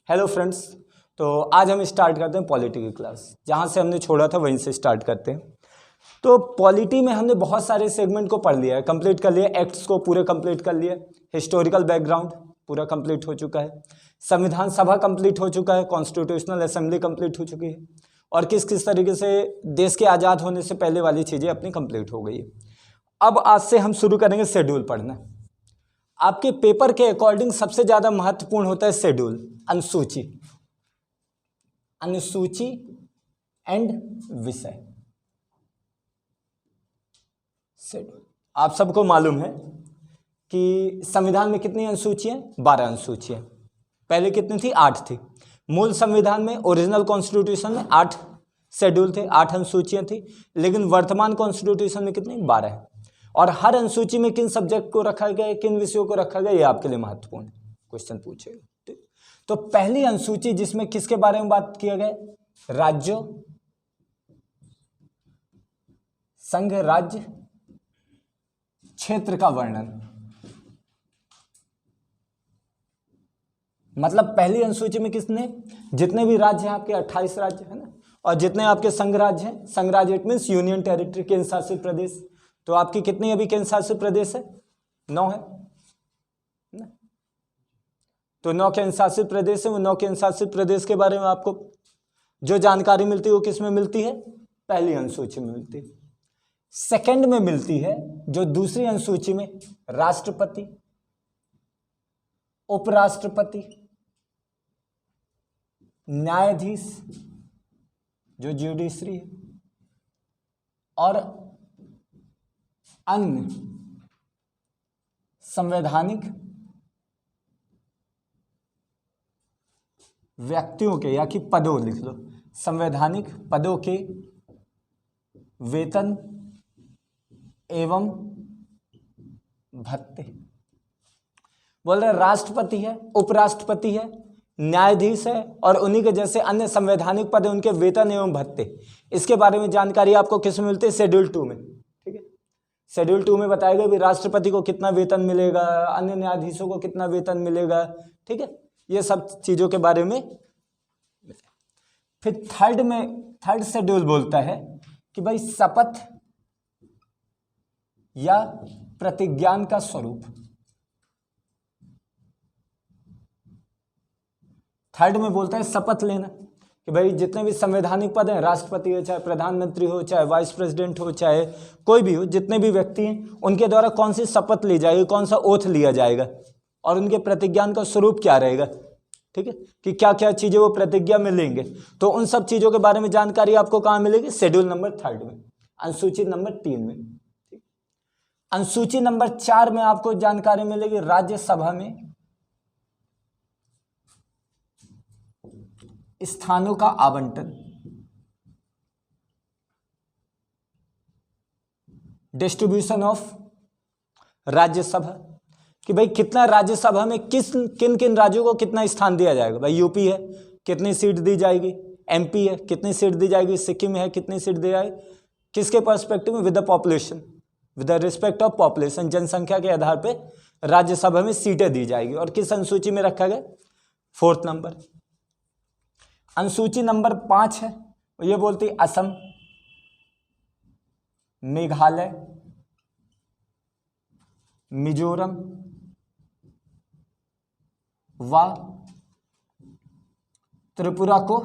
Hello friends. तो आज हम स्टार्ट करते हैं पॉलिटी की क्लास। जहाँ से हमने छोड़ा था वहीं से स्टार्ट करते हैं। तो पॉलिटी में हमने बहुत सारे सेगमेंट को पढ़ लिया है, कंप्लीट कर लिया, एक्ट्स को पूरे कंप्लीट कर लिया, हिस्टोरिकल बैकग्राउंड पूरा कंप्लीट हो चुका है, संविधान सभा कंप्लीट हो चुका है, कॉन्स्टिट्यूशनल असेंबली कंप्लीट हो चुकी है, और किस किस तरीके से देश के आज़ाद होने से पहले वाली चीज़ें अपनी कंप्लीट हो गई है। अब आज से हम शुरू करेंगे शेड्यूल पढ़ना। आपके पेपर के अकॉर्डिंग सबसे ज़्यादा महत्वपूर्ण होता है शेड्यूल, अनुसूची, अनुसूची एंड विषय। शेड्यूल आप सबको मालूम है कि संविधान में कितनी अनुसूचियां? 12 अनुसूचियां। पहले कितनी थी? 8 थी। मूल संविधान में, ओरिजिनल कॉन्स्टिट्यूशन में 8 शेड्यूल थे, 8 अनुसूचियां थी। लेकिन वर्तमान कॉन्स्टिट्यूशन में कितनी? 12 है। और हर अनुसूची में किन सब्जेक्ट को रखा गया, किन विषयों को रखा गया, ये आपके लिए महत्वपूर्ण क्वेश्चन पूछेगा। तो पहली अनुसूची जिसमें किसके बारे में बात किया गया? राज्यों, संघ राज्य, क्षेत्र का वर्णन। मतलब पहली अनुसूची में किसने, जितने भी राज्य हैं आपके 28 राज्य है ना, और जितने आपके संघ राज्य हैं, संघ राज्य इट मीन्स यूनियन टेरिटरी, केंद्र शासित प्रदेश। तो आपकी कितनी अभी केंद्र शासित प्रदेश है? 9 है ना? तो 9 केंद्र शासित प्रदेश है। वो 9 केंद्र शासित प्रदेश के बारे में आपको जो जानकारी मिलती है वो किस में मिलती है? पहली अनुसूची में मिलती है। सेकंड में मिलती है जो दूसरी अनुसूची में, राष्ट्रपति, उपराष्ट्रपति, न्यायाधीश जो ज्यूडिशरी है, और अन्य संवैधानिक व्यक्तियों के, या कि पदों लिख लो, संवैधानिक पदों के वेतन एवं भत्ते। बोल रहे राष्ट्रपति है, उपराष्ट्रपति है, न्यायाधीश है, और उन्हीं के जैसे अन्य संवैधानिक पद है, उनके वेतन एवं भत्ते। इसके बारे में जानकारी आपको किस में मिलती है? शेड्यूल 2 में। ठीक है, शेड्यूल 2 में बताएगा भी राष्ट्रपति को कितना वेतन मिलेगा, अन्य न्यायाधीशों को कितना वेतन मिलेगा। ठीक है, ये सब चीजों के बारे में। फिर थर्ड शेड्यूल बोलता है कि भाई शपथ या प्रतिज्ञान का स्वरूप। थर्ड में बोलता है शपथ लेना, कि भाई जितने भी संवैधानिक पद हैं, राष्ट्रपति हो, चाहे प्रधानमंत्री हो, चाहे वाइस प्रेसिडेंट हो, चाहे कोई भी हो, जितने भी व्यक्ति हैं, उनके द्वारा कौन सी शपथ ली जाएगी, कौन सा ओथ लिया जाएगा, और उनके प्रतिज्ञान का स्वरूप क्या रहेगा। ठीक है, कि क्या क्या चीजें वो प्रतिज्ञा में लेंगे। तो उन सब चीजों के बारे में जानकारी आपको कहाँ मिलेगी? शेड्यूल नंबर 3 में, अनुसूची नंबर 3 में। अनुसूची नंबर 4 में आपको जानकारी मिलेगी राज्यसभा में स्थानों का आवंटन, डिस्ट्रीब्यूशन ऑफ राज्यसभा, कि भाई कितना राज्यसभा में किन किन राज्यों को कितना स्थान दिया जाएगा। भाई यूपी है, कितनी सीट दी जाएगी, एमपी है, कितनी सीट दी जाएगी, सिक्किम है, कितनी सीट दी जाएगी, किसके पर्सपेक्टिव में? With the population, with the respect of population, जनसंख्या के आधार पे राज्यसभा में सीटें दी जाएगी। और किस अनुसूची में रखा गया? 4th number. अनुसूची नंबर 5 है, ये बोलती असम, मेघालय, मिजोरम व त्रिपुरा को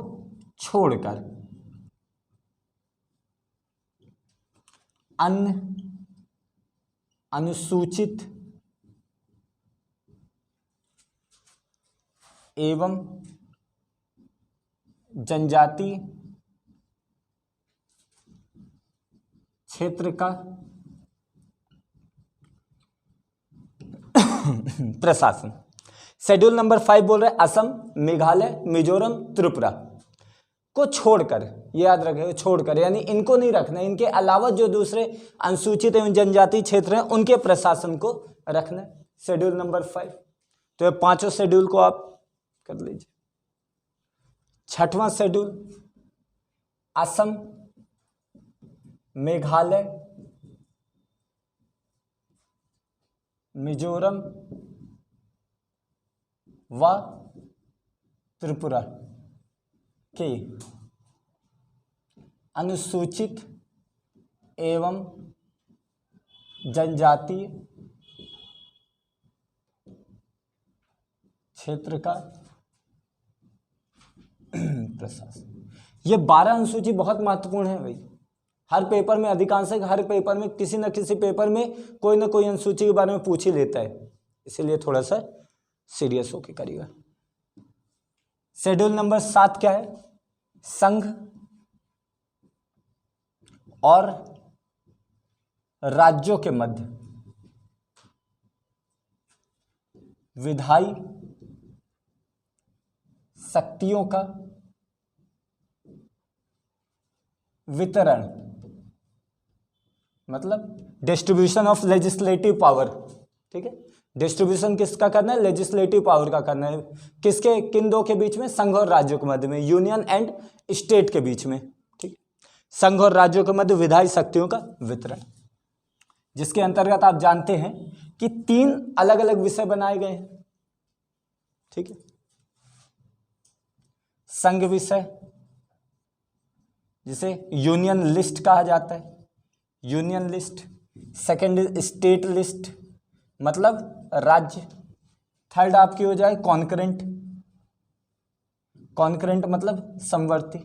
छोड़कर अन्य अनुसूचित एवं जनजाति क्षेत्र का प्रशासन। शेड्यूल नंबर 5 बोल रहे असम, मेघालय, मिजोरम, त्रिपुरा को छोड़कर, ये याद रखें, छोड़कर यानी इनको नहीं रखना, इनके अलावा जो दूसरे अनुसूचित एवं जनजाति क्षेत्र हैं उनके प्रशासन को रखना है। Schedule number 5। तो ये 5 शेड्यूल को आप कर लीजिए। 6वां शेड्यूल असम, मेघालय, मिजोरम व त्रिपुरा के अनुसूचित एवं जनजातीय क्षेत्र का प्रशासन। ये 12 अनुसूची बहुत महत्वपूर्ण है भाई। हर पेपर में, अधिकांश हर पेपर में, किसी न किसी पेपर में कोई ना कोई अनुसूची के बारे में पूछ ही लेता है, इसीलिए थोड़ा सा सीरियस होके करिएगा। शेड्यूल नंबर 7 क्या है? संघ और राज्यों के मध्य विधायी शक्तियों का वितरण, मतलब डिस्ट्रीब्यूशन ऑफ लेजिस्लेटिव पावर। ठीक है, डिस्ट्रीब्यूशन किसका करना है? लेजिस्लेटिव पावर का करना है। किसके, किन दो के बीच में? संघ और राज्यों के मध्य में, यूनियन एंड स्टेट के बीच में। ठीक है, संघ और राज्यों के मध्य विधायी शक्तियों का वितरण, जिसके अंतर्गत आप जानते हैं कि 3 अलग अलग विषय बनाए गए हैं। ठीक है, संघ विषय जिसे यूनियन लिस्ट कहा जाता है, union list. Second state list, मतलब राज्य। थर्ड आपकी हो जाए कॉन्करेंट, कॉन्करेंट मतलब समवर्ती।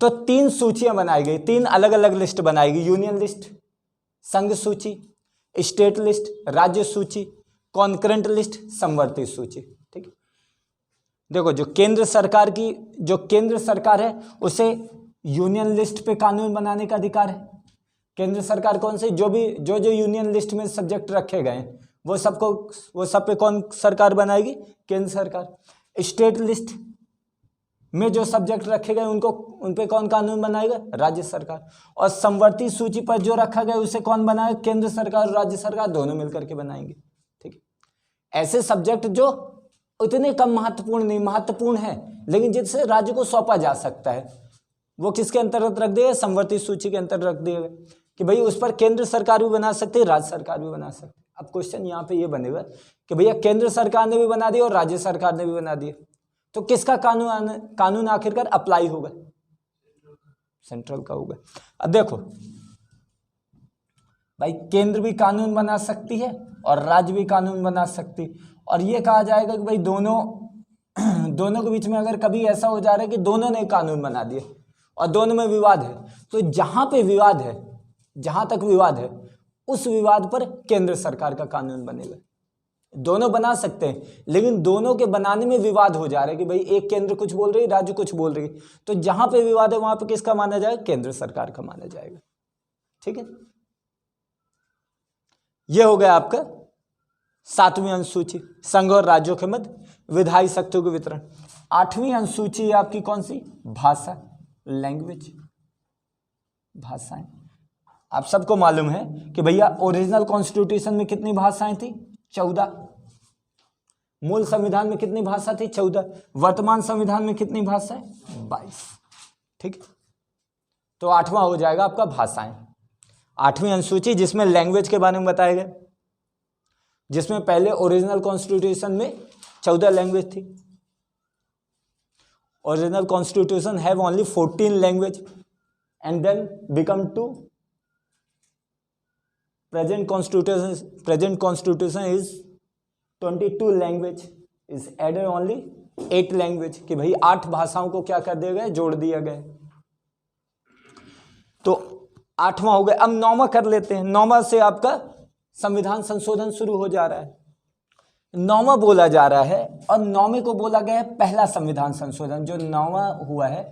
तो 3 सूचियां बनाई गई, 3 अलग अलग लिस्ट बनाई गई, यूनियन लिस्ट, संघ सूची, स्टेट लिस्ट, राज्य सूची, कॉन्करेंट लिस्ट, समवर्ती सूची। ठीक है, देखो जो केंद्र सरकार है उसे यूनियन लिस्ट पे कानून बनाने का अधिकार है। केंद्र सरकार कौन से, जो यूनियन लिस्ट में सब्जेक्ट रखे गए हैं वो सब पे कौन सरकार बनाएगी? केंद्र सरकार। स्टेट लिस्ट में जो सब्जेक्ट रखे गए उन पे कौन कानून बनाएगा? राज्य सरकार। और समवर्ती सूची पर जो रखा गया उसे कौन बनाएगा? केंद्र सरकार और राज्य सरकार दोनों मिलकर के बनाएंगे। ठीक है, ऐसे सब्जेक्ट जो उतने कम महत्वपूर्ण है लेकिन जिससे राज्य को सौंपा जा सकता है, वो किसके अंतर्गत रख दिए? समवर्ती सूची के अंतर्गत रख दिए कि भाई उस पर केंद्र सरकार भी बना सकती है, राज्य सरकार भी बना सकती है। अब क्वेश्चन यहाँ पे ये बनेगा कि भैया केंद्र सरकार ने भी बना दिया और राज्य सरकार ने भी बना दिया, तो किसका कानून आखिरकार अप्लाई होगा? सेंट्रल का होगा। अब देखो भाई, केंद्र भी कानून बना सकती है और राज्य भी कानून बना सकती है, और ये कहा जाएगा कि भाई दोनों के बीच में अगर कभी ऐसा हो जा रहा है कि दोनों ने कानून बना दिए और दोनों में विवाद है, तो जहां पे विवाद है, जहां तक विवाद है, उस विवाद पर केंद्र सरकार का कानून बनेगा। दोनों बना सकते हैं लेकिन दोनों के बनाने में विवाद हो जा रहा है कि भाई एक केंद्र कुछ बोल रही है, राज्य कुछ बोल रही है, तो जहां पे विवाद है वहां पे किसका माना जाएगा? केंद्र सरकार का माना जाएगा। ठीक है, यह हो गया आपका 7वीं अनुसूची, संघ और राज्यों के मध्य विधायी शक्तियों के वितरण। 8वीं अनुसूची आपकी कौन सी? भाषा, लैंग्वेज, भाषाएं। आप सबको मालूम है कि भैया ओरिजिनल कॉन्स्टिट्यूशन में कितनी भाषाएं थी? 14। मूल संविधान में कितनी भाषा थी? 14। वर्तमान संविधान में कितनी भाषा है? 22। ठीक है, तो 8वां हो जाएगा आपका भाषाएं। 8वीं अनुसूची जिसमें लैंग्वेज के बारे में बताया गया, जिसमें पहले ओरिजिनल कॉन्स्टिट्यूशन में 14 लैंग्वेज थी। Original constitution have only 14 language and then become to present constitution is 22 language is added only 8 language, कि भाई 8 भाषाओं को क्या कर दिया गया? जोड़ दिया गया। तो 8वां हो गया। अब 9वां कर लेते हैं। 9वां से आपका संविधान संशोधन शुरू हो जा रहा है। 9वां बोला जा रहा है और 9वें को बोला गया है पहला संविधान संशोधन। जो 9वां हुआ है,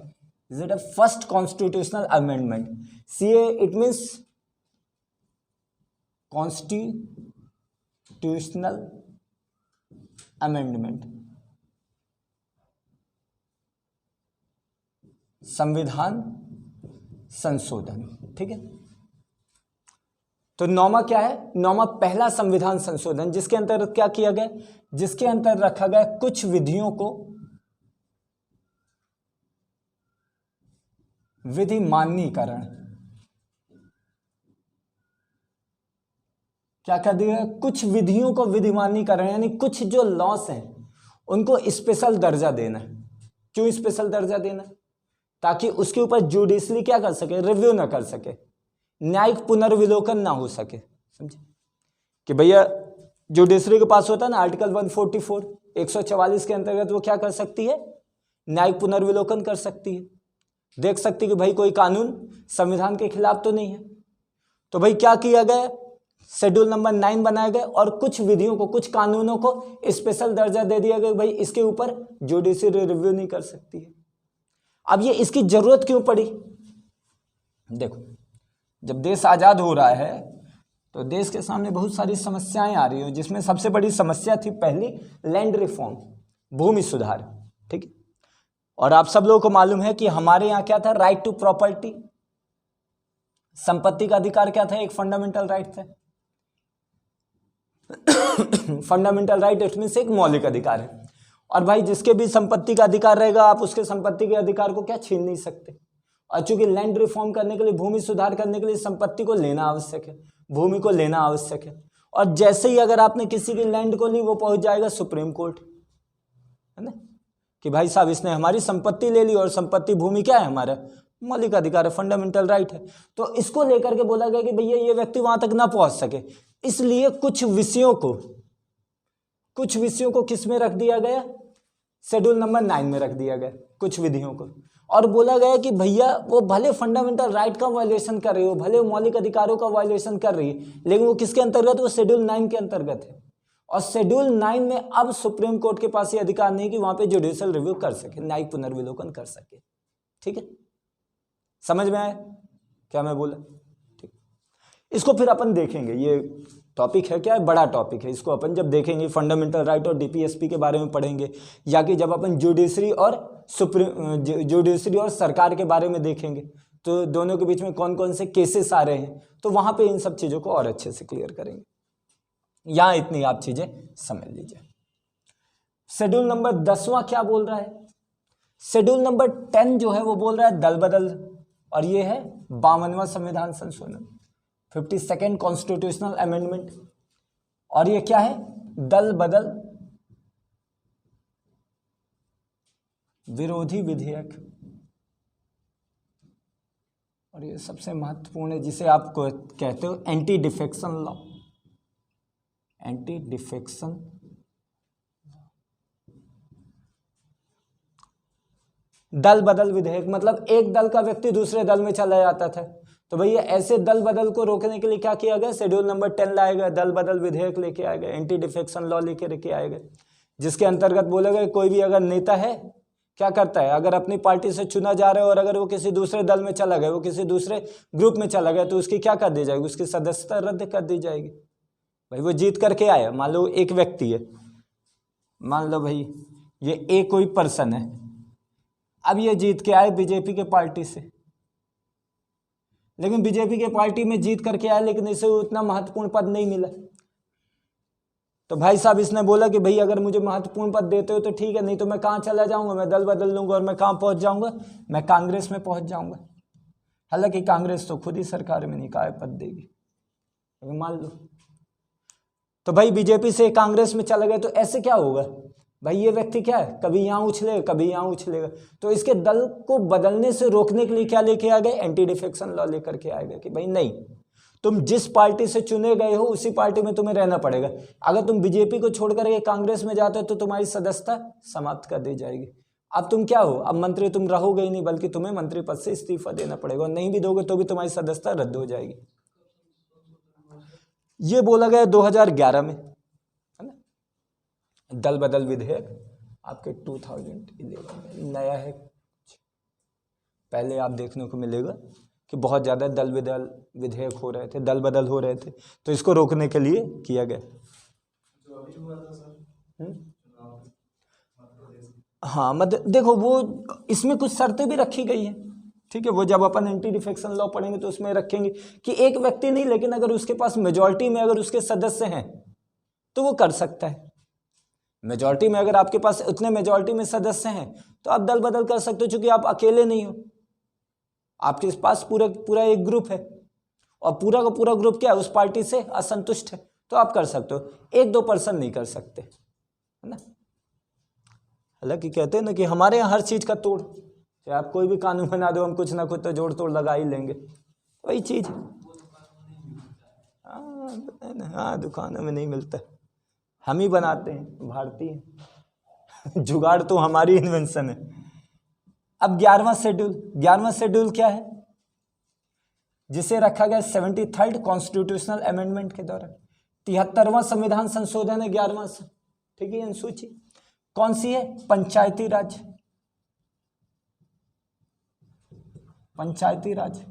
is it a first constitutional amendment. CA it means constitutional amendment, संविधान संशोधन। ठीक है, तो 9वां क्या है? 9वां पहला संविधान संशोधन, जिसके अंतर्गत क्या किया गया? जिसके अंतर्गत रखा गया कुछ विधियों को विधि मान्यीकरण, क्या कर दिया है, कुछ विधियों को विधिमानीकरण, यानी कुछ जो लॉस हैं उनको स्पेशल दर्जा देना है। क्यों स्पेशल दर्जा देना? ताकि उसके ऊपर जुडिशली क्या कर सके, रिव्यू ना कर सके, न्यायिक पुनर्विलोकन ना हो सके। समझे कि भैया जुडिशरी के पास होता है ना आर्टिकल 144 144 के अंतर्गत वो क्या कर सकती है, न्यायिक पुनर्विलोकन कर सकती है, देख सकती है कि भाई कोई कानून संविधान के खिलाफ तो नहीं है। तो भाई क्या किया गया, शेड्यूल नंबर 9 बनाया गया और कुछ विधियों को, कुछ कानूनों को स्पेशल दर्जा दे दिया गया, भाई इसके ऊपर जुडिशरी रिव्यू नहीं कर सकती है। अब ये इसकी जरूरत क्यों पड़ी? देखो, जब देश आजाद हो रहा है तो देश के सामने बहुत सारी समस्याएं आ रही हैं, जिसमें सबसे बड़ी समस्या थी पहली लैंड रिफॉर्म, भूमि सुधार। ठीक है, और आप सब लोगों को मालूम है कि हमारे यहाँ क्या था, राइट टू प्रॉपर्टी, संपत्ति का अधिकार क्या था, एक फंडामेंटल राइट था। फंडामेंटल राइट इट मींस एक मौलिक अधिकार है, और भाई जिसके भी संपत्ति का अधिकार रहेगा आप उसके संपत्ति के अधिकार को क्या छीन नहीं सकते। और चूंकि लैंड रिफॉर्म करने के लिए, भूमि सुधार करने के लिए संपत्ति को लेना आवश्यक है, भूमि को लेना आवश्यक है, और जैसे ही अगर आपने किसी की लैंड को ली वो पहुंच जाएगा सुप्रीम कोर्ट, है ना, कि भाई साहब इसने हमारी संपत्ति ले ली, और संपत्ति भूमि क्या है, हमारा मौलिक अधिकार है, फंडामेंटल राइट है। तो इसको लेकर के बोला गया कि भैया ये व्यक्ति वहां तक ना पहुंच सके, इसलिए कुछ विषयों को किस में रख दिया गया, शेड्यूल नंबर 9 में रख दिया गया कुछ विधियों को, और बोला गया कि भैया वो भले फंडामेंटल राइट का वायलेशन कर रही हो, भले मौलिक अधिकारों का वायलेशन कर रही है, लेकिन वो किसके अंतर्गत, वो शेड्यूल 9 के अंतर्गत है। और शेड्यूल 9 में अब सुप्रीम कोर्ट के पास ये अधिकार नहीं कि वहां पे जुडिशियल रिव्यू कर सके, न्यायिक पुनर्विलोकन कर सके। ठीक है, समझ में आया क्या मैं बोला? ठीक, इसको फिर अपन देखेंगे, ये टॉपिक है क्या है, बड़ा टॉपिक है, इसको अपन जब देखेंगे फंडामेंटल राइट और डीपीएसपी के बारे में पढ़ेंगे, या कि जब अपन जुडिशरी और सरकार के बारे में देखेंगे तो दोनों के बीच में कौन कौन से केसेस आ रहे हैं, तो वहां पे इन सब चीजों को और अच्छे से क्लियर करेंगे। यहां इतनी आप चीजें समझ लीजिए। शेड्यूल नंबर 10वां क्या बोल रहा है, शेड्यूल नंबर 10 जो है वो बोल रहा है दल बदल, और ये है 52वां संविधान संशोधन, 52nd कॉन्स्टिट्यूशनल अमेंडमेंट, और ये क्या है, दल बदल विरोधी विधेयक, और ये सबसे महत्वपूर्ण है, जिसे आप कहते हो anti defection law, anti defection. दल बदल विधेयक मतलब एक दल का व्यक्ति दूसरे दल में चला जाता था, तो भैया ऐसे दल बदल को रोकने के लिए क्या किया गया, शेड्यूल नंबर 10 लाया गया, दल बदल विधेयक लेके आया गया, एंटी डिफेक्शन लॉ लेके आया गया, जिसके अंतर्गत बोला गया कोई भी अगर नेता है क्या करता है, अगर अपनी पार्टी से चुना जा रहा है और अगर वो किसी दूसरे दल में चला गया, वो किसी दूसरे ग्रुप में चला गया, तो उसकी क्या कर दी जाएगी, उसकी सदस्यता रद्द कर दी जाएगी। भाई वो जीत करके आया, मान लो एक व्यक्ति है, मान लो भाई ये एक कोई पर्सन है, अब ये जीत के आए बीजेपी के पार्टी से, लेकिन बीजेपी के पार्टी में जीत करके आया, लेकिन इसे उतना महत्वपूर्ण पद नहीं मिला, तो भाई साहब इसने बोला कि भाई अगर मुझे महत्वपूर्ण पद देते हो तो ठीक है, नहीं तो मैं कहाँ चला जाऊंगा, मैं दल बदल लूंगा, और मैं कहाँ पहुंच जाऊंगा, मैं कांग्रेस में पहुंच जाऊंगा। हालांकि कांग्रेस तो खुद ही सरकार में निकाय पद देगी, मान लो, तो भाई बीजेपी से कांग्रेस में चला गया, तो ऐसे क्या होगा, भाई ये व्यक्ति क्या है, कभी यहाँ उछलेगा कभी यहाँ उछलेगा, तो इसके दल को बदलने से रोकने के लिए क्या लेके आ गए, एंटी डिफेक्शन लॉ लेकर के आ गए कि भाई नहीं, तुम जिस पार्टी से चुने गए हो उसी पार्टी में तुम्हें रहना पड़ेगा, अगर तुम बीजेपी को छोड़ करके कांग्रेस में जाते हो तो तुम्हारी सदस्यता समाप्त कर दी जाएगी। अब तुम क्या हो, अब मंत्री तुम रहोगे ही नहीं, बल्कि तुम्हें मंत्री पद से इस्तीफा देना पड़ेगा, और नहीं भी दोगे तो भी तुम्हारी सदस्यता रद्द हो जाएगी। ये बोला गया 2011 में, है ना, दल बदल विधेयक आपके 2011 में नया है, पहले आप देखने को मिलेगा कि बहुत ज़्यादा दल बदल विधेयक हो रहे थे, दल बदल हो रहे थे, तो इसको रोकने के लिए किया गया। हाँ मतलब देखो, वो इसमें कुछ शर्तें भी रखी गई हैं, ठीक है, वो जब अपन एंटी डिफेक्शन लॉ पढ़ेंगे तो उसमें रखेंगे कि एक व्यक्ति नहीं, लेकिन अगर उसके पास मेजॉरिटी में अगर उसके सदस्य हैं तो वो कर सकता है। मेजॉरिटी में अगर आपके पास उतने मेजॉरिटी में सदस्य हैं तो आप दल बदल कर सकते हो, चूंकि आप अकेले नहीं हो, आपके पास पूरा एक ग्रुप है, और पूरा का पूरा ग्रुप क्या है, उस पार्टी से असंतुष्ट है, तो आप कर सकते हो, 1-2% नहीं कर सकते, है ना। हालांकि कहते हैं ना कि हमारे यहाँ हर चीज़ का तोड़, चाहे आप कोई भी कानून बना दो, हम कुछ ना कुछ तो जोड़ तोड़ लगा ही लेंगे, वही चीज़। हाँ दुकानों में नहीं मिलता, हम ही बनाते हैं, भारतीय जुगाड़ तो हमारी इन्वेंशन है। अब 11वां शेड्यूल क्या है, जिसे रखा गया 73rd कॉन्स्टिट्यूशनल अमेंडमेंट के द्वारा। 73वां संविधान संशोधन है 11वां, ठीक है। अनुसूची कौन सी है, पंचायती राज,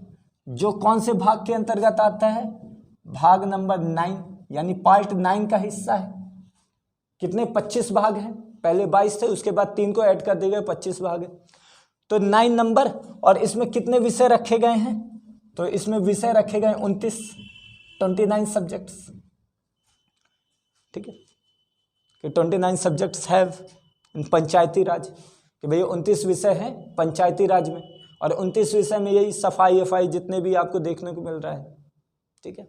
जो कौन से भाग के अंतर्गत आता है, भाग नंबर 9 यानी पार्ट 9 का हिस्सा है। कितने, 25 भाग हैं, पहले 22 थे, उसके बाद 3 को ऐड कर दिए गए, 25 भाग है, तो 9 नंबर। और इसमें कितने विषय रखे गए हैं, तो इसमें विषय रखे गए 29 सब्जेक्ट्स, ठीक है, कि 29 सब्जेक्ट्स हैव इन पंचायती राज, कि भैया 29 विषय हैं पंचायती राज में, और 29 विषय में यही सफाई जितने भी आपको देखने को मिल रहा है, ठीक है।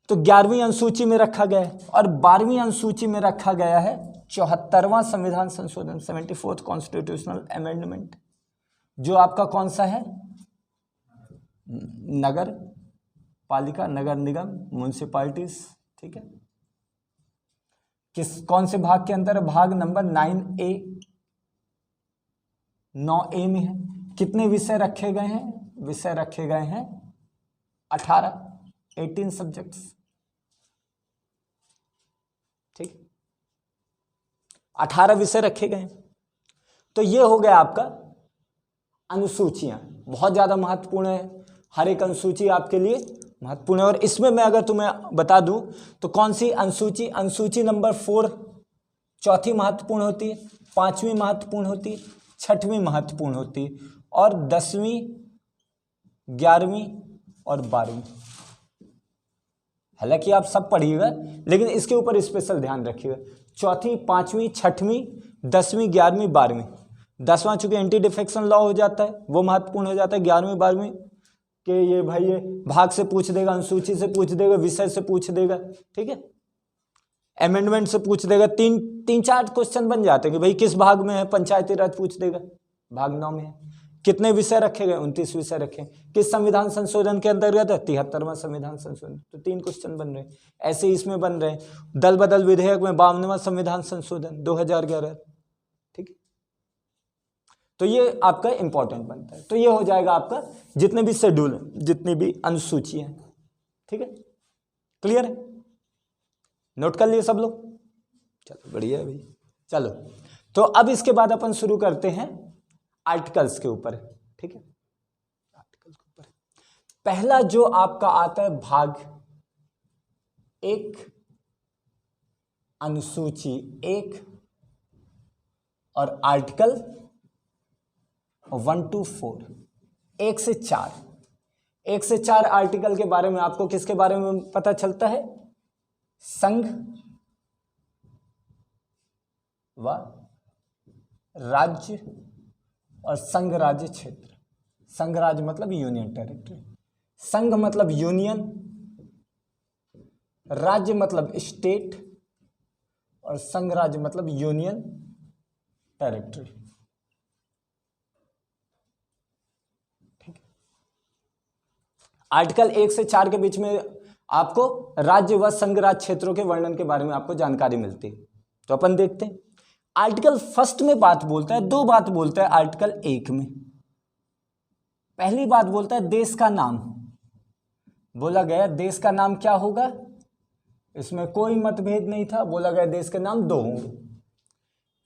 तो 11वीं अनुसूची में रखा गया है, और 12वीं अनुसूची में रखा गया है 74वां संविधान संशोधन, 74th कॉन्स्टिट्यूशनल अमेंडमेंट, जो आपका कौन सा है, नगर पालिका, नगर निगम, म्युनिसिपैलिटीज, ठीक है। कौन से भाग के अंदर, भाग नंबर 9A में है। कितने विषय रखे गए हैं, विषय रखे गए हैं 18 सब्जेक्ट्स, ठीक, 18 विषय रखे गए। तो ये हो गया आपका अनुसूचियां, बहुत ज्यादा महत्वपूर्ण है, हर एक अनुसूची आपके लिए महत्वपूर्ण है। और इसमें मैं अगर तुम्हें बता दूं तो कौन सी अनुसूची नंबर 4 चौथी महत्वपूर्ण होती है, 5वीं महत्वपूर्ण होती है, 6वीं महत्वपूर्ण होती है, और 10वीं 11वीं और 12वीं। हालांकि आप सब पढ़िएगा, लेकिन इसके ऊपर स्पेशल ध्यान रखिएगा, चौथी, 5वीं, 6वीं, 10वीं, 11वीं, 12वीं। 10वां चूंकि एंटी डिफेक्शन लॉ हो जाता है, वो महत्वपूर्ण हो जाता है। 11वीं 12वीं के ये भाई ये भाग से पूछ देगा, अनुसूची से पूछ देगा, विषय से पूछ देगा, ठीक है, अमेंडमेंट से पूछ देगा, 3-4 क्वेश्चन बन जाते हैं कि भाई किस भाग में है, पंचायती राज पूछ देगा, भाग 9 में है। कितने विषय रखे गए, 29 विषय रखे। किस संविधान संशोधन के अंतर्गत है, 73वां संविधान संशोधन, तो 3 क्वेश्चन बन रहे हैं। ऐसे ही इसमें बन रहे हैं दल बदल विधेयक में 52वां संविधान संशोधन 2011, ठीक है। तो ये आपका इंपॉर्टेंट बनता है। तो ये हो जाएगा आपका जितने भी शेड्यूल हैं, जितनी भी अनुसूची हैं, ठीक है, क्लियर है, नोट कर लिए सब लोग, चलो बढ़िया है भाई। चलो तो अब इसके बाद अपन शुरू करते हैं आर्टिकल्स के ऊपर, ठीक है। आर्टिकल के ऊपर पहला जो आपका आता है भाग 1 अनुसूची 1 और आर्टिकल 1 to 4, 1 से 4 आर्टिकल के बारे में आपको किसके बारे में पता चलता है, संघ व राज्य और संघ राज्य क्षेत्र। संघ राज्य मतलब यूनियन टेरिटरी, संघ मतलब यूनियन, राज्य मतलब स्टेट, और संघ राज्य मतलब यूनियन टेरिटरी, ठीक है। आर्टिकल 1 से 4 के बीच में आपको राज्य व संघ राज्य क्षेत्रों के वर्णन के बारे में आपको जानकारी मिलती है। तो अपन देखते हैं, आर्टिकल 1 में बात बोलता है, 2 बात बोलता है आर्टिकल 1 में। पहली बात बोलता है देश का नाम, बोला गया देश का नाम क्या होगा, इसमें कोई मतभेद नहीं था, बोला गया देश के नाम 2 होंगे।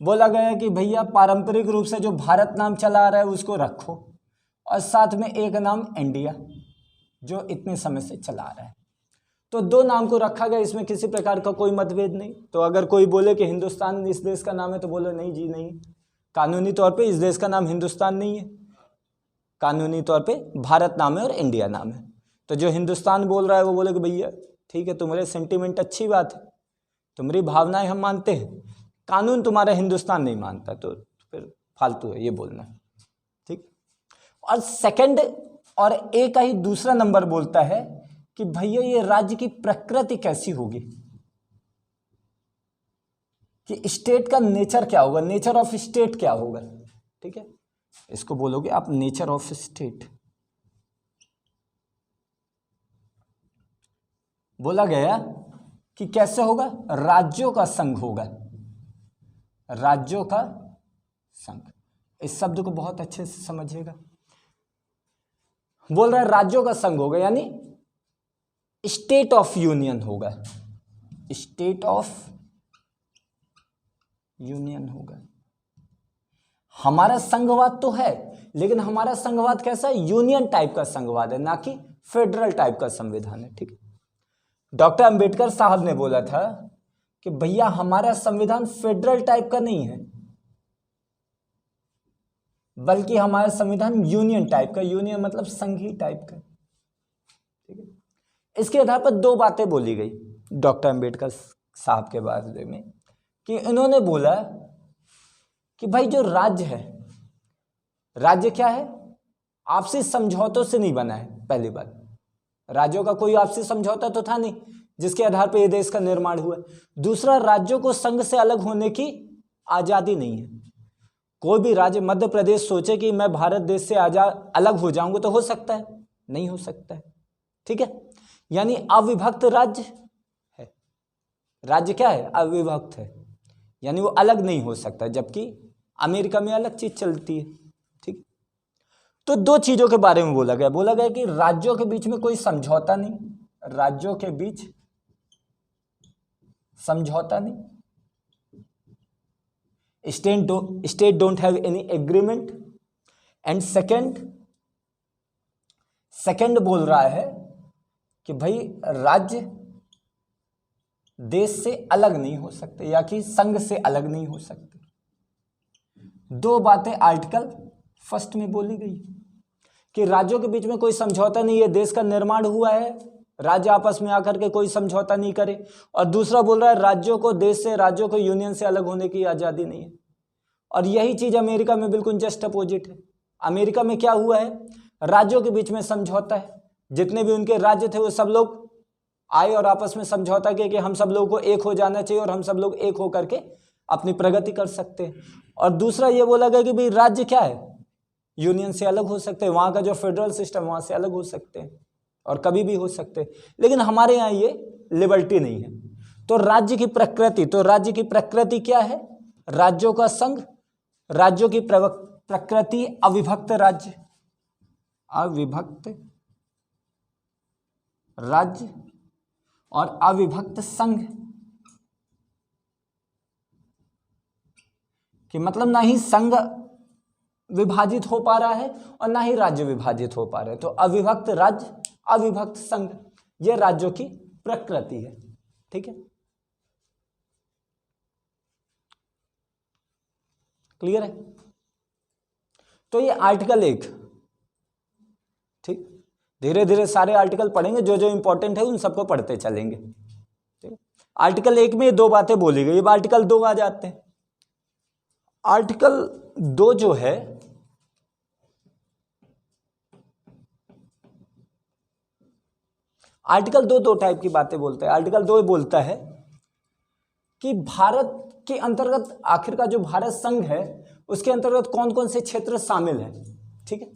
बोला गया कि भैया पारंपरिक रूप से जो भारत नाम चला रहा है उसको रखो, और साथ में एक नाम इंडिया जो इतने समय से चला रहा है। तो 2 नाम को रखा गया, इसमें किसी प्रकार का कोई मतभेद नहीं। तो अगर कोई बोले कि हिंदुस्तान इस देश का नाम है, तो बोलो नहीं जी नहीं, कानूनी तौर पे इस देश का नाम हिंदुस्तान नहीं है, कानूनी तौर पे भारत नाम है और इंडिया नाम है। तो जो हिंदुस्तान बोल रहा है वो बोले कि भैया ठीक है, तुम्हारे सेंटीमेंट अच्छी बात है, तुम्हारी भावनाएं हम मानते हैं, कानून तुम्हारा हिंदुस्तान नहीं मानता, तो फिर फालतू है ये बोलना, ठीक। और सेकंड और ए का ही दूसरा नंबर बोलता है कि भैया ये राज्य की प्रकृति कैसी होगी, कि स्टेट का नेचर क्या होगा, नेचर ऑफ स्टेट क्या होगा। ठीक है, इसको बोलोगे आप नेचर ऑफ स्टेट। बोला गया कि कैसे होगा, राज्यों का संघ होगा, राज्यों का संघ। इस शब्द को बहुत अच्छे से समझिएगा। बोल रहा है राज्यों का संघ होगा, यानी स्टेट ऑफ यूनियन होगा, स्टेट ऑफ यूनियन होगा। हमारा संघवाद तो है, लेकिन हमारा संघवाद कैसा है, यूनियन टाइप का संघवाद है, ना कि फेडरल टाइप का संविधान है। ठीक है, डॉक्टर अंबेडकर साहब ने बोला था कि भैया हमारा संविधान फेडरल टाइप का नहीं है, बल्कि हमारा संविधान यूनियन टाइप का, यूनियन मतलब संघीय टाइप का। ठीक है, इसके आधार पर दो बातें बोली गई डॉक्टर अंबेडकर साहब के बारे में, कि इन्होंने बोला कि भाई जो राज्य है, राज्य क्या है, आपसी समझौतों से नहीं बना है। पहली बात, राज्यों का कोई आपसी समझौता तो था नहीं जिसके आधार पर यह देश का निर्माण हुआ। दूसरा, राज्यों को संघ से अलग होने की आजादी नहीं है। कोई भी राज्य, मध्य प्रदेश सोचे कि मैं भारत देश से आजाद अलग हो जाऊंगा तो हो सकता है, नहीं हो सकता है। ठीक है, यानी अविभक्त राज्य है। राज्य क्या है, अविभक्त है, यानी वो अलग नहीं हो सकता, जबकि अमेरिका में अलग चीज चलती है। ठीक, तो दो चीजों के बारे में बोला गया कि राज्यों के बीच में कोई समझौता नहीं, राज्यों के बीच समझौता नहीं, state don't have any agreement. And second बोल रहा है कि भाई राज्य देश से अलग नहीं हो सकते, या कि संघ से अलग नहीं हो सकते। दो बातें आर्टिकल फर्स्ट में बोली गई कि राज्यों के बीच में कोई समझौता नहीं है, देश का निर्माण हुआ है, राज्य आपस में आकर के कोई समझौता नहीं करे। और दूसरा बोल रहा है राज्यों को देश से, राज्यों को यूनियन से अलग होने की आजादी नहीं है। और यही चीज अमेरिका में बिल्कुल जस्ट अपोजिट है। अमेरिका में क्या हुआ है, राज्यों के बीच में समझौता है, जितने भी उनके राज्य थे वो सब लोग आए और आपस में समझौता किया कि हम सब लोगों को एक हो जाना चाहिए और हम सब लोग एक हो करके अपनी प्रगति कर सकते हैं। और दूसरा ये बोला गया कि भाई राज्य क्या है, यूनियन से अलग हो सकते हैं, वहां का जो फेडरल सिस्टम वहां से अलग हो सकते हैं और कभी भी हो सकते हैं, लेकिन हमारे यहाँ ये लिबर्टी नहीं है। तो राज्य की प्रकृति क्या है, राज्यों का संघ, राज्यों की प्रकृति अविभक्त राज्य, अविभक्त राज्य और अविभक्त संघ, कि मतलब ना ही संघ विभाजित हो पा रहा है और ना ही राज्य विभाजित हो पा रहे हैं। तो अविभक्त राज्य, अविभक्त संघ, ये राज्यों की प्रकृति है। ठीक है, क्लियर है। तो ये आर्टिकल 1, ठीक, धीरे धीरे सारे आर्टिकल पढ़ेंगे, जो जो इंपॉर्टेंट है उन सबको पढ़ते चलेंगे। ठीक है, आर्टिकल 1 में ये दो बातें बोली गई। अब आर्टिकल 2 आ जाते हैं। आर्टिकल 2 जो है, आर्टिकल 2 दो टाइप की बातें बोलता है। आर्टिकल 2 बोलता है कि भारत के अंतर्गत, आखिर का जो भारत संघ है उसके अंतर्गत कौन कौन से क्षेत्र शामिल हैं। ठीक है,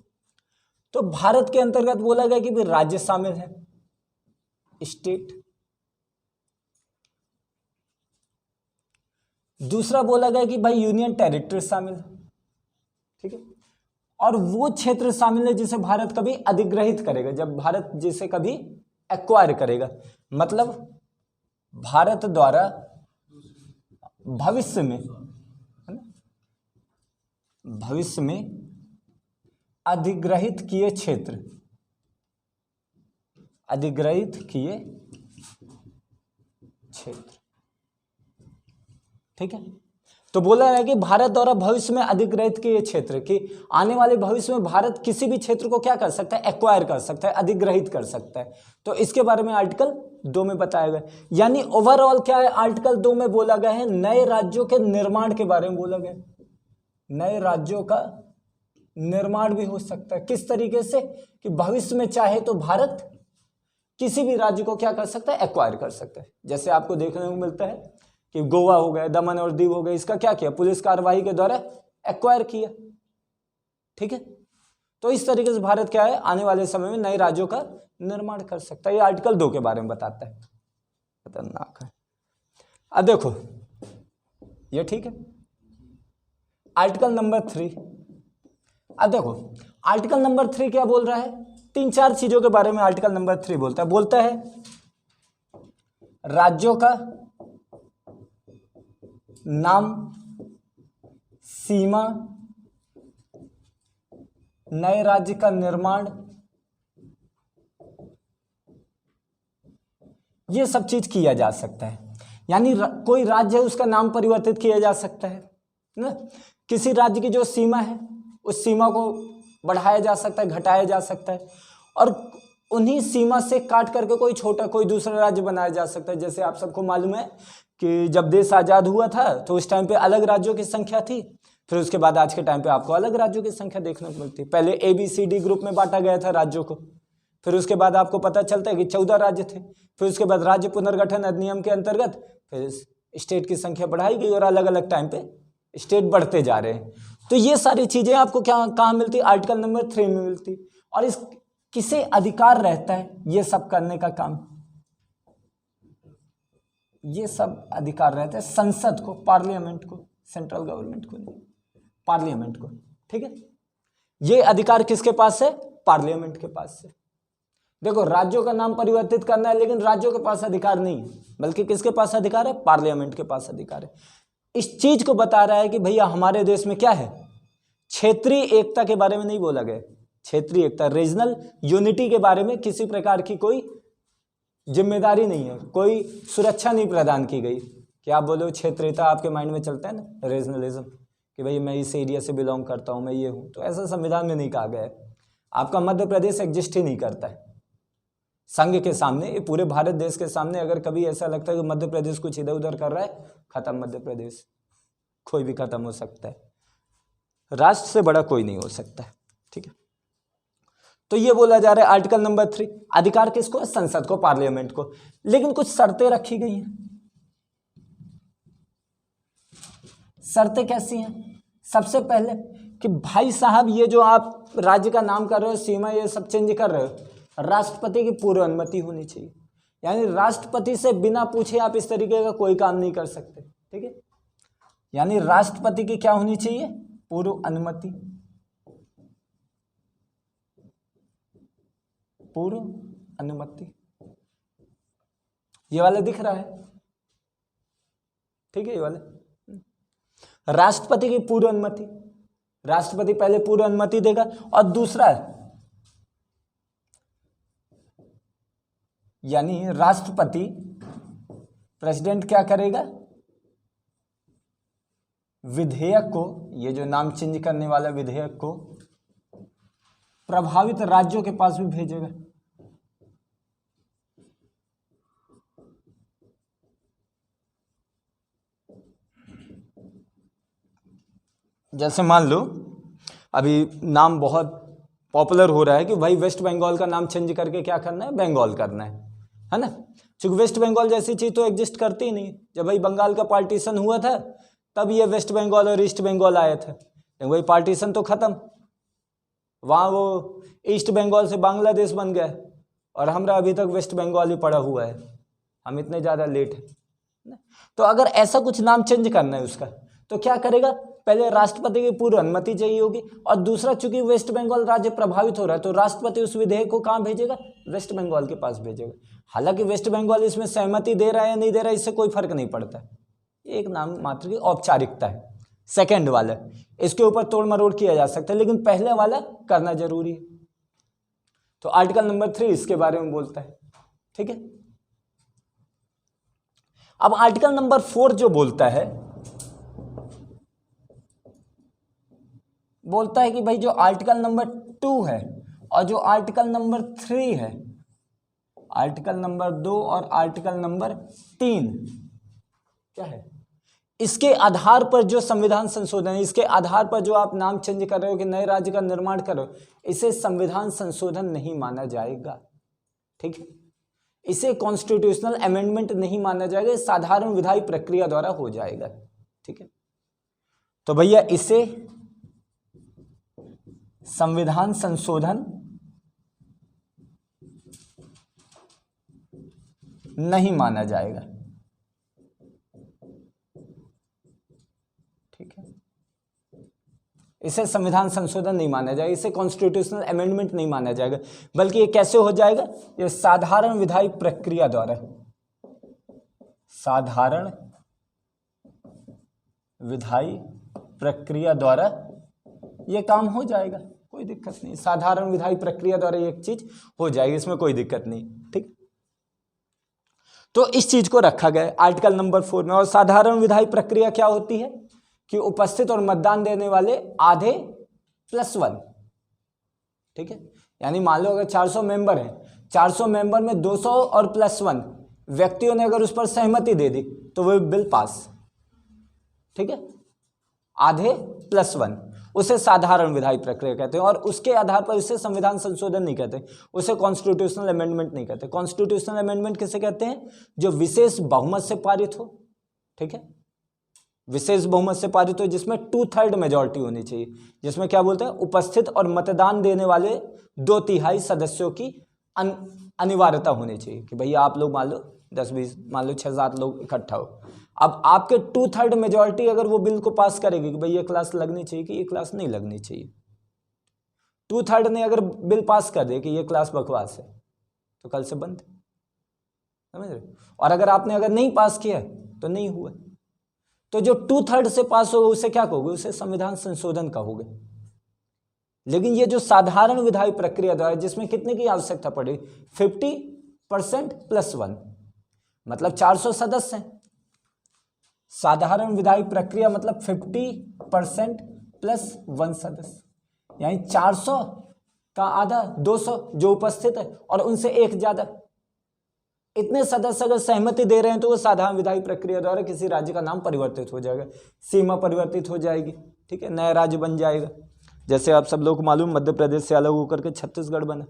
तो भारत के अंतर्गत बोला गया कि भी राज्य शामिल है, स्टेट। दूसरा बोला गया कि भाई यूनियन टेरिटरी शामिल है। ठीक है, और वो क्षेत्र शामिल है जिसे भारत कभी अधिग्रहित करेगा, जब भारत जिसे कभी एक्वायर करेगा, मतलब भारत द्वारा भविष्य में, है ना, भविष्य में अधिग्रहित किए क्षेत्र, अधिग्रहित किए क्षेत्र। ठीक है, तो बोला है कि भारत द्वारा भविष्य में अधिग्रहित किए क्षेत्र, कि आने वाले भविष्य में भारत किसी भी क्षेत्र को क्या कर सकता है, एक्वायर कर सकता है, अधिग्रहित कर सकता है। तो इसके बारे में आर्टिकल 2 में बताया गया। यानी ओवरऑल क्या है, आर्टिकल 2 में बोला गया है नए राज्यों के निर्माण के बारे में बोला गया। नए राज्यों का निर्माण भी हो सकता है, किस तरीके से, कि भविष्य में चाहे तो भारत किसी भी राज्य को क्या कर सकता है, एक्वायर कर सकता है। जैसे आपको देखने को मिलता है कि गोवा हो गया, दमन और दीव हो गए, इसका क्या किया, पुलिस कार्रवाई के द्वारा एक्वायर किया। ठीक है, तो इस तरीके से भारत क्या है, आने वाले समय में नए राज्यों का निर्माण कर सकता है। ये आर्टिकल 2 के बारे में बताता है, खतरनाक है। अब देखो ये ठीक है। आर्टिकल नंबर 3, अब देखो आर्टिकल नंबर 3 क्या बोल रहा है, 3-4 चीजों के बारे में आर्टिकल नंबर 3 बोलता है राज्यों का नाम, सीमा, नए राज्य का निर्माण, ये सब चीज किया जा सकता है। यानी कोई राज्य है उसका नाम परिवर्तित किया जा सकता है ना, किसी राज्य की जो सीमा है उस सीमा को बढ़ाया जा सकता है, घटाया जा सकता है, और उन्हीं सीमा से काट करके कोई छोटा कोई दूसरा राज्य बनाया जा सकता है। जैसे आप सबको मालूम है कि जब देश आज़ाद हुआ था तो उस टाइम पे अलग राज्यों की संख्या थी, फिर उसके बाद आज के टाइम पे आपको अलग राज्यों की संख्या देखने को मिलती है। पहले ABCD ग्रुप में बांटा गया था राज्यों को, फिर उसके बाद आपको पता चलता है कि 14 राज्य थे, फिर उसके बाद राज्य पुनर्गठन अधिनियम के अंतर्गत फिर स्टेट की संख्या बढ़ाई गई और अलग अलग टाइम पे स्टेट बढ़ते जा रहे हैं। तो ये सारी चीजें आपको क्या कहाँ मिलती, आर्टिकल नंबर 3 में मिलती। और इस किसे अधिकार रहता है ये सब करने का काम, ये सब अधिकार रहता है संसद को, पार्लियामेंट को, सेंट्रल गवर्नमेंट को नहीं, पार्लियामेंट को। ठीक है, ये अधिकार किसके पास है, पार्लियामेंट के पास है। देखो राज्यों का नाम परिवर्तित करना है, लेकिन राज्यों के पास अधिकार नहीं है, बल्कि किसके पास अधिकार है, पार्लियामेंट के पास अधिकार है। इस चीज को बता रहा है कि भैया हमारे देश में क्या है, क्षेत्रीय एकता के बारे में नहीं बोला गया, क्षेत्रीय एकता, रीजनल यूनिटी के बारे में किसी प्रकार की कोई जिम्मेदारी नहीं है, कोई सुरक्षा नहीं प्रदान की गई। कि आप बोलो क्षेत्रीयता, आपके माइंड में चलता है ना रीजनलिज्म, कि भाई मैं इस एरिया से बिलोंग करता हूँ, मैं ये हूँ, तो ऐसा संविधान में नहीं कहा गया है। आपका मध्य प्रदेश एग्जिस्ट ही नहीं करता है संघ के सामने, ये पूरे भारत देश के सामने। अगर कभी ऐसा लगता है कि मध्य प्रदेश कुछ इधर उधर कर रहा है, खत्म मध्य प्रदेश, कोई भी खत्म हो सकता है, राष्ट्र से बड़ा कोई नहीं हो सकता है। ठीक है, तो ये बोला जा रहा है आर्टिकल नंबर 3, अधिकार किसको है, संसद को, पार्लियामेंट को। लेकिन कुछ शर्तें रखी गई हैं। शर्तें कैसी हैं, सबसे पहले कि भाई साहब ये जो आप राज्य का नाम कर रहे हो, सीमा ये सब चेंज कर रहे हो, राष्ट्रपति की पूर्व अनुमति होनी चाहिए। यानी राष्ट्रपति से बिना पूछे आप इस तरीके का कोई काम नहीं कर सकते। ठीक है, यानी राष्ट्रपति की क्या होनी चाहिए, पूर्व अनुमति, पूर्व अनुमति। ये वाला दिख रहा है, ठीक है, ये वाला राष्ट्रपति की पूर्व अनुमति, राष्ट्रपति पहले पूर्व अनुमति देगा। और दूसरा यानी राष्ट्रपति, प्रेसिडेंट क्या करेगा, विधेयक को, ये जो नाम चेंज करने वाला विधेयक को प्रभावित राज्यों के पास भी भेजेगा। जैसे मान लो अभी नाम बहुत पॉपुलर हो रहा है कि भाई वेस्ट बंगाल का नाम चेंज करके क्या करना है, बंगाल करना है ना। क्योंकि वेस्ट बंगाल जैसी चीज तो एग्जिस्ट करती ही नहीं। जब भाई बंगाल का पार्टीशन हुआ था तब ये वेस्ट बंगाल और ईस्ट बंगाल आए थे, लेकिन वही पार्टीशन तो खत्म, वहाँ वो ईस्ट बंगाल से बांग्लादेश बन गया और हमारा अभी तक वेस्ट बंगाल ही पड़ा हुआ है, हम इतने ज़्यादा लेट हैं। तो अगर ऐसा कुछ नाम चेंज करना है उसका तो क्या करेगा, पहले राष्ट्रपति की पूर्व अनुमति चाहिए होगी, और दूसरा चूंकि वेस्ट बंगाल राज्य प्रभावित हो रहा है तो राष्ट्रपति उस विधेयक को कहाँ भेजेगा, वेस्ट बंगाल के पास भेजेगा। हालांकि वेस्ट बंगाल इसमें सहमति दे रहा है या नहीं दे रहा है इससे कोई फर्क नहीं पड़ता, एक नाम मात्र की औपचारिकता है। सेकंड वाला इसके ऊपर तोड़ मरोड़ किया जा सकता है, लेकिन पहले वाला करना जरूरी है। तो आर्टिकल नंबर 3 इसके बारे में बोलता है। ठीक है, अब आर्टिकल नंबर 4 जो बोलता है कि भाई जो आर्टिकल नंबर 2 है और जो आर्टिकल नंबर 3 है, आर्टिकल नंबर 2 और आर्टिकल नंबर 3 क्या है, इसके आधार पर जो संविधान संशोधन है, इसके आधार पर जो आप नाम चेंज कर रहे हो कि नए राज्य का निर्माण कर रहे हो, इसे संविधान संशोधन नहीं माना जाएगा। ठीक है, इसे कॉन्स्टिट्यूशनल अमेंडमेंट नहीं माना जाएगा, साधारण विधायी प्रक्रिया द्वारा हो जाएगा। ठीक है, तो भैया इसे संविधान संशोधन नहीं माना जाएगा। ठीक है, इसे संविधान संशोधन नहीं माना जाएगा, इसे कॉन्स्टिट्यूशनल अमेंडमेंट नहीं माना जाएगा, बल्कि ये कैसे हो जाएगा, ये साधारण विधायी प्रक्रिया द्वारा, साधारण विधायी प्रक्रिया द्वारा ये काम हो जाएगा, कोई दिक्कत नहीं। साधारण विधायी प्रक्रिया द्वारा ये चीज हो जाएगी, इसमें कोई दिक्कत नहीं। ठीक, तो इस चीज को रखा गया आर्टिकल नंबर 4 में। और साधारण विधायी प्रक्रिया क्या होती है कि उपस्थित और मतदान देने वाले आधे +1। ठीक है, यानी मान लो अगर 400 मेंबर हैं, 400 मेंबर में 200 और +1 व्यक्तियों ने अगर उस पर सहमति दे दी तो वो बिल पास। ठीक है, आधे +1 उसे साधारण विधायी प्रक्रिया कहते हैं, और उसके आधार पर इसे संविधान संशोधन नहीं कहते, उसे कॉन्स्टिट्यूशनल अमेंडमेंट नहीं कहते। कॉन्स्टिट्यूशनल अमेंडमेंट किसे कहते हैं, जो विशेष बहुमत से पारित हो। ठीक है, विशेष बहुमत से पारित हो, जिसमें 2/3 मेजॉरिटी होनी चाहिए, जिसमें क्या बोलते हैं, उपस्थित और मतदान देने वाले 2/3 सदस्यों की अनिवार्यता होनी चाहिए कि भैया आप लोग मान लो 10-20, मान लो 6-7 लोग इकट्ठा हो। अब आपके 2/3 मेजॉरिटी अगर वो बिल को पास करेगी कि भाई ये क्लास लगनी चाहिए कि ये क्लास नहीं लगनी चाहिए, 2/3 ने अगर बिल पास कर दे कि ये क्लास बकवास है, तो कल से बंद। समझ रहे? और अगर नहीं पास किया तो नहीं हुआ। तो जो 2/3 से पास होगा उसे क्या कहोगे, उसे संविधान संशोधन कहोगे। लेकिन ये जो साधारण विधायी प्रक्रिया द्वारा, जिसमें कितने की आवश्यकता पड़ेगी, 50% +1, मतलब 400 सदस्य हैं। साधारण विधायी प्रक्रिया मतलब 50% +1 सदस्य, यानी 400 का आधा 200 जो उपस्थित है और उनसे एक ज्यादा, इतने सदस्य अगर सहमति दे रहे हैं तो वो साधारण विधायी प्रक्रिया द्वारा किसी राज्य का नाम परिवर्तित हो जाएगा, सीमा परिवर्तित हो जाएगी। ठीक है, नया राज्य बन जाएगा। जैसे आप सब लोग को मालूम, मध्य प्रदेश से अलग होकर के छत्तीसगढ़ बना,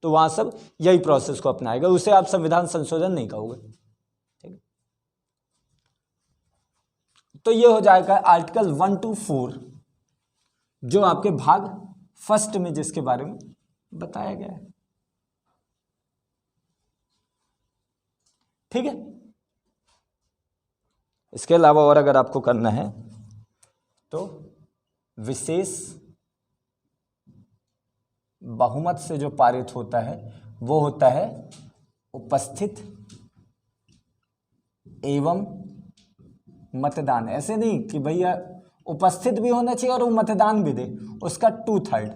तो वहां सब यही प्रोसेस को अपनाएगा, उसे आप संविधान संशोधन नहीं कहोगे। ठीक है, तो ये हो जाएगा आर्टिकल 1 to 4, जो आपके भाग फर्स्ट में जिसके बारे में बताया गया है। ठीक है, इसके अलावा और अगर आपको करना है तो विशेष बहुमत से जो पारित होता है वो होता है उपस्थित एवं मतदान। ऐसे नहीं कि भैया उपस्थित भी होना चाहिए और वो मतदान भी दे, उसका 2/3।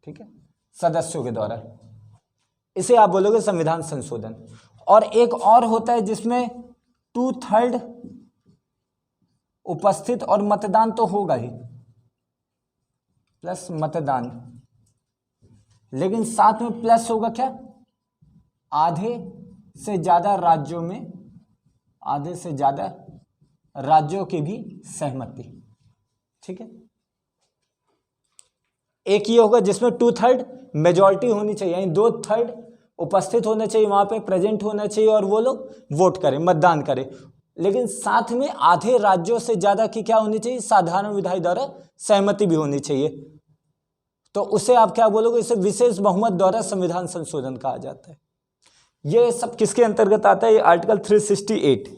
ठीक है, सदस्यों के द्वारा, इसे आप बोलोगे संविधान संशोधन। और एक और होता है जिसमें 2/3 उपस्थित और मतदान तो होगा ही, प्लस मतदान, लेकिन साथ में प्लस होगा क्या, आधे से ज्यादा राज्यों में, आधे से ज्यादा राज्यों की भी सहमति। ठीक है, एक ये होगा जिसमें 2/3 मेजॉरिटी होनी चाहिए, यानी 2/3 उपस्थित होना चाहिए, वहां पे प्रेजेंट होना चाहिए और वो लोग वोट करें, मतदान करें, लेकिन साथ में आधे राज्यों से ज्यादा की क्या होनी चाहिए, साधारण विधायी द्वारा सहमति भी होनी चाहिए। तो उसे आप क्या बोलोगे, इसे विशेष बहुमत द्वारा संविधान संशोधन कहा जाता है। ये सब किसके अंतर्गत आता है, ये आर्टिकल 368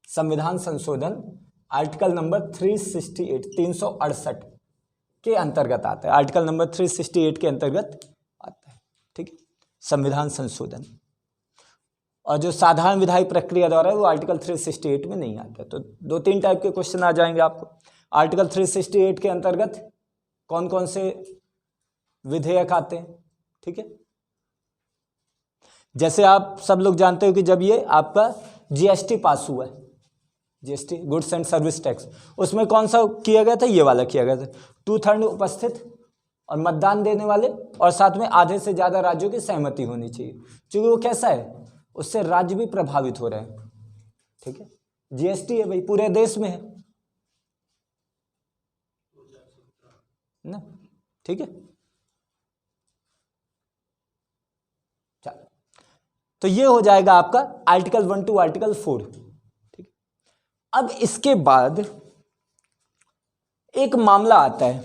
संविधान संशोधन, आर्टिकल नंबर 368 368 के अंतर्गत आता है, आर्टिकल नंबर 368 के अंतर्गत आता है। ठीक है, संविधान संशोधन। और जो साधारण विधायी प्रक्रिया द्वारा है वो आर्टिकल 368 में नहीं आता है। तो 2-3 टाइप के क्वेश्चन आ जाएंगे आपको। आर्टिकल 368 के अंतर्गत कौन कौन से विधेयक आते हैं। ठीक है, जैसे आप सब लोग जानते हो कि जब ये आपका जीएसटी पास हुआ है, GST goods and service tax, उसमें कौन सा किया गया था, ये वाला किया गया था, 2/3 उपस्थित और मतदान देने वाले और साथ में आधे से ज्यादा राज्यों की सहमति होनी चाहिए। क्योंकि वो कैसा है, उससे राज्य भी प्रभावित हो रहे हैं। ठीक है, जीएसटी है भाई, पूरे देश में है ना। ठीक है, तो ये हो जाएगा आपका आर्टिकल 1 टू आर्टिकल 4। ठीक, अब इसके बाद एक मामला आता है,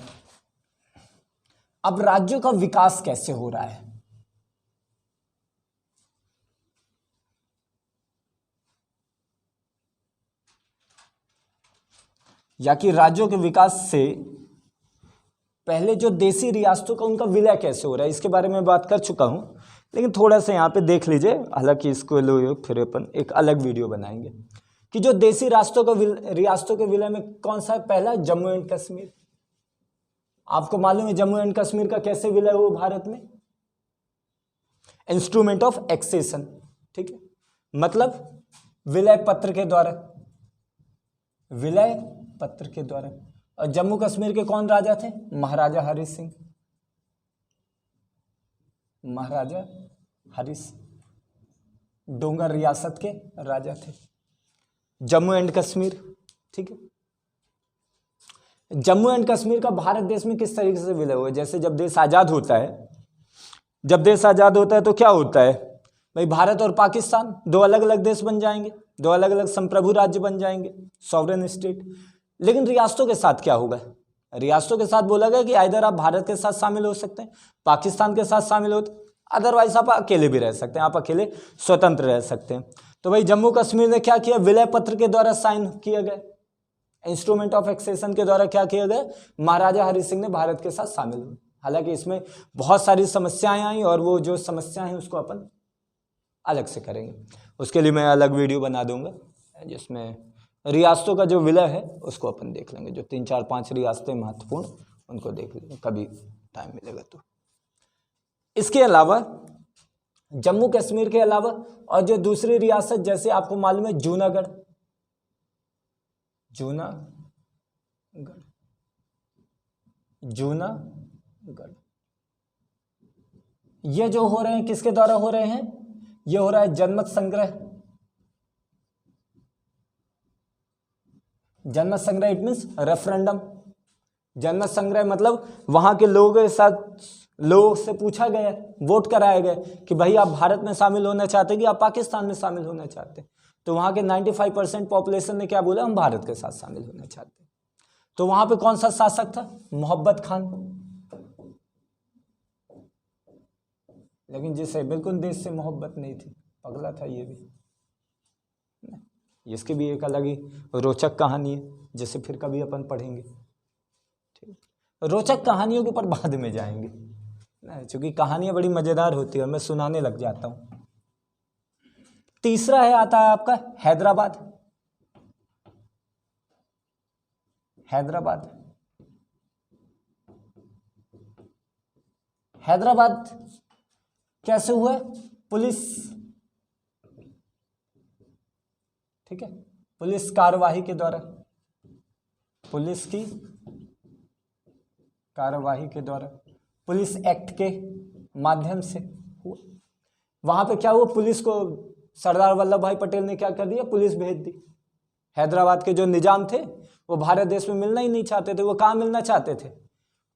अब राज्यों का विकास कैसे हो रहा है। या कि राज्यों के विकास से पहले जो देसी रियासतों का उनका विलय कैसे हो रहा है, इसके बारे में बात कर चुका हूं, लेकिन थोड़ा सा यहाँ पे देख लीजिए। हालांकि इसको लो फिर अपन एक अलग वीडियो बनाएंगे कि जो देसी रियासतों के विलय में कौन सा है। पहला जम्मू एंड कश्मीर। आपको मालूम है जम्मू एंड कश्मीर का कैसे विलय हुआ भारत में, इंस्ट्रूमेंट ऑफ एक्सेशन। ठीक है, मतलब विलय पत्र के द्वारा, विलय पत्र के द्वारा। और जम्मू कश्मीर के कौन राजा थे, महाराजा हरि सिंह, महाराजा हरि सिंह डोंगर रियासत के राजा थे, जम्मू एंड कश्मीर। ठीक है, जम्मू एंड कश्मीर का भारत देश में किस तरीके से विलय हुआ। जैसे जब देश आजाद होता है, जब देश आजाद होता है तो क्या होता है भाई, भारत और पाकिस्तान दो अलग अलग देश बन जाएंगे, दो अलग अलग संप्रभु राज्य बन जाएंगे, सॉवरेन स्टेट। लेकिन रियासतों के साथ क्या होगा, रियासतों के साथ बोला गया कि इधर आप भारत के साथ शामिल हो सकते हैं, पाकिस्तान के साथ शामिल हो, अदरवाइज आप अकेले भी रह सकते हैं, आप अकेले स्वतंत्र रह सकते हैं। तो भाई जम्मू कश्मीर ने क्या किया, विलय पत्र के द्वारा साइन किया गया, इंस्ट्रूमेंट ऑफ एक्सेशन के द्वारा क्या किया गया, महाराजा हरि सिंह ने भारत के साथ शामिल हुए। हालांकि इसमें बहुत सारी समस्याएं आई और वो जो समस्याएं हैं उसको अपन अलग से करेंगे, उसके लिए मैं अलग वीडियो बना दूंगा जिसमें रियासतों का जो विलय है उसको अपन देख लेंगे, जो 3 4 5 रियासतें महत्वपूर्ण उनको देख लेंगे कभी टाइम मिलेगा तो। इसके अलावा जम्मू कश्मीर के अलावा और जो दूसरी रियासत, जैसे आपको मालूम है जूनागढ़, जूनागढ़ ये जो हो रहे हैं किसके द्वारा हो रहे हैं, ये हो रहा है जनमत संग्रह। जनमत संग्रह इट मीन्स रेफरेंडम। जनमत संग्रह मतलब वहां के लोगों के साथ, लोगों से पूछा गया, वोट कराया गया कि भाई आप भारत में शामिल होना चाहते हैं कि आप पाकिस्तान में शामिल होना चाहते हैं। तो वहां के 95% पॉपुलेशन ने क्या बोला, हम भारत के साथ शामिल होना चाहते हैं। तो वहां पे कौन सा शासक था, मोहब्बत खान, लेकिन जिसे बिल्कुल देश से मोहब्बत नहीं थी, पगला था ये भी। इसकी भी एक अलग ही रोचक कहानी है जिसे फिर कभी अपन पढ़ेंगे। ठीक, रोचक कहानियों के ऊपर बाद में जाएंगे ना, क्योंकि कहानियां बड़ी मजेदार होती है और मैं सुनाने लग जाता हूं। तीसरा है आता है आपका हैदराबाद। हैदराबाद, हैदराबाद कैसे हुआ, पुलिस, ठीक है, पुलिस कार्यवाही के द्वारा, पुलिस की कार्यवाही के द्वारा, पुलिस एक्ट के माध्यम से हुआ। वहां पे क्या हुआ, पुलिस को सरदार वल्लभ भाई पटेल ने क्या कर दिया, पुलिस भेज दी। हैदराबाद के जो निजाम थे वो भारत देश में मिलना ही नहीं चाहते थे, वो कहाँ मिलना चाहते थे,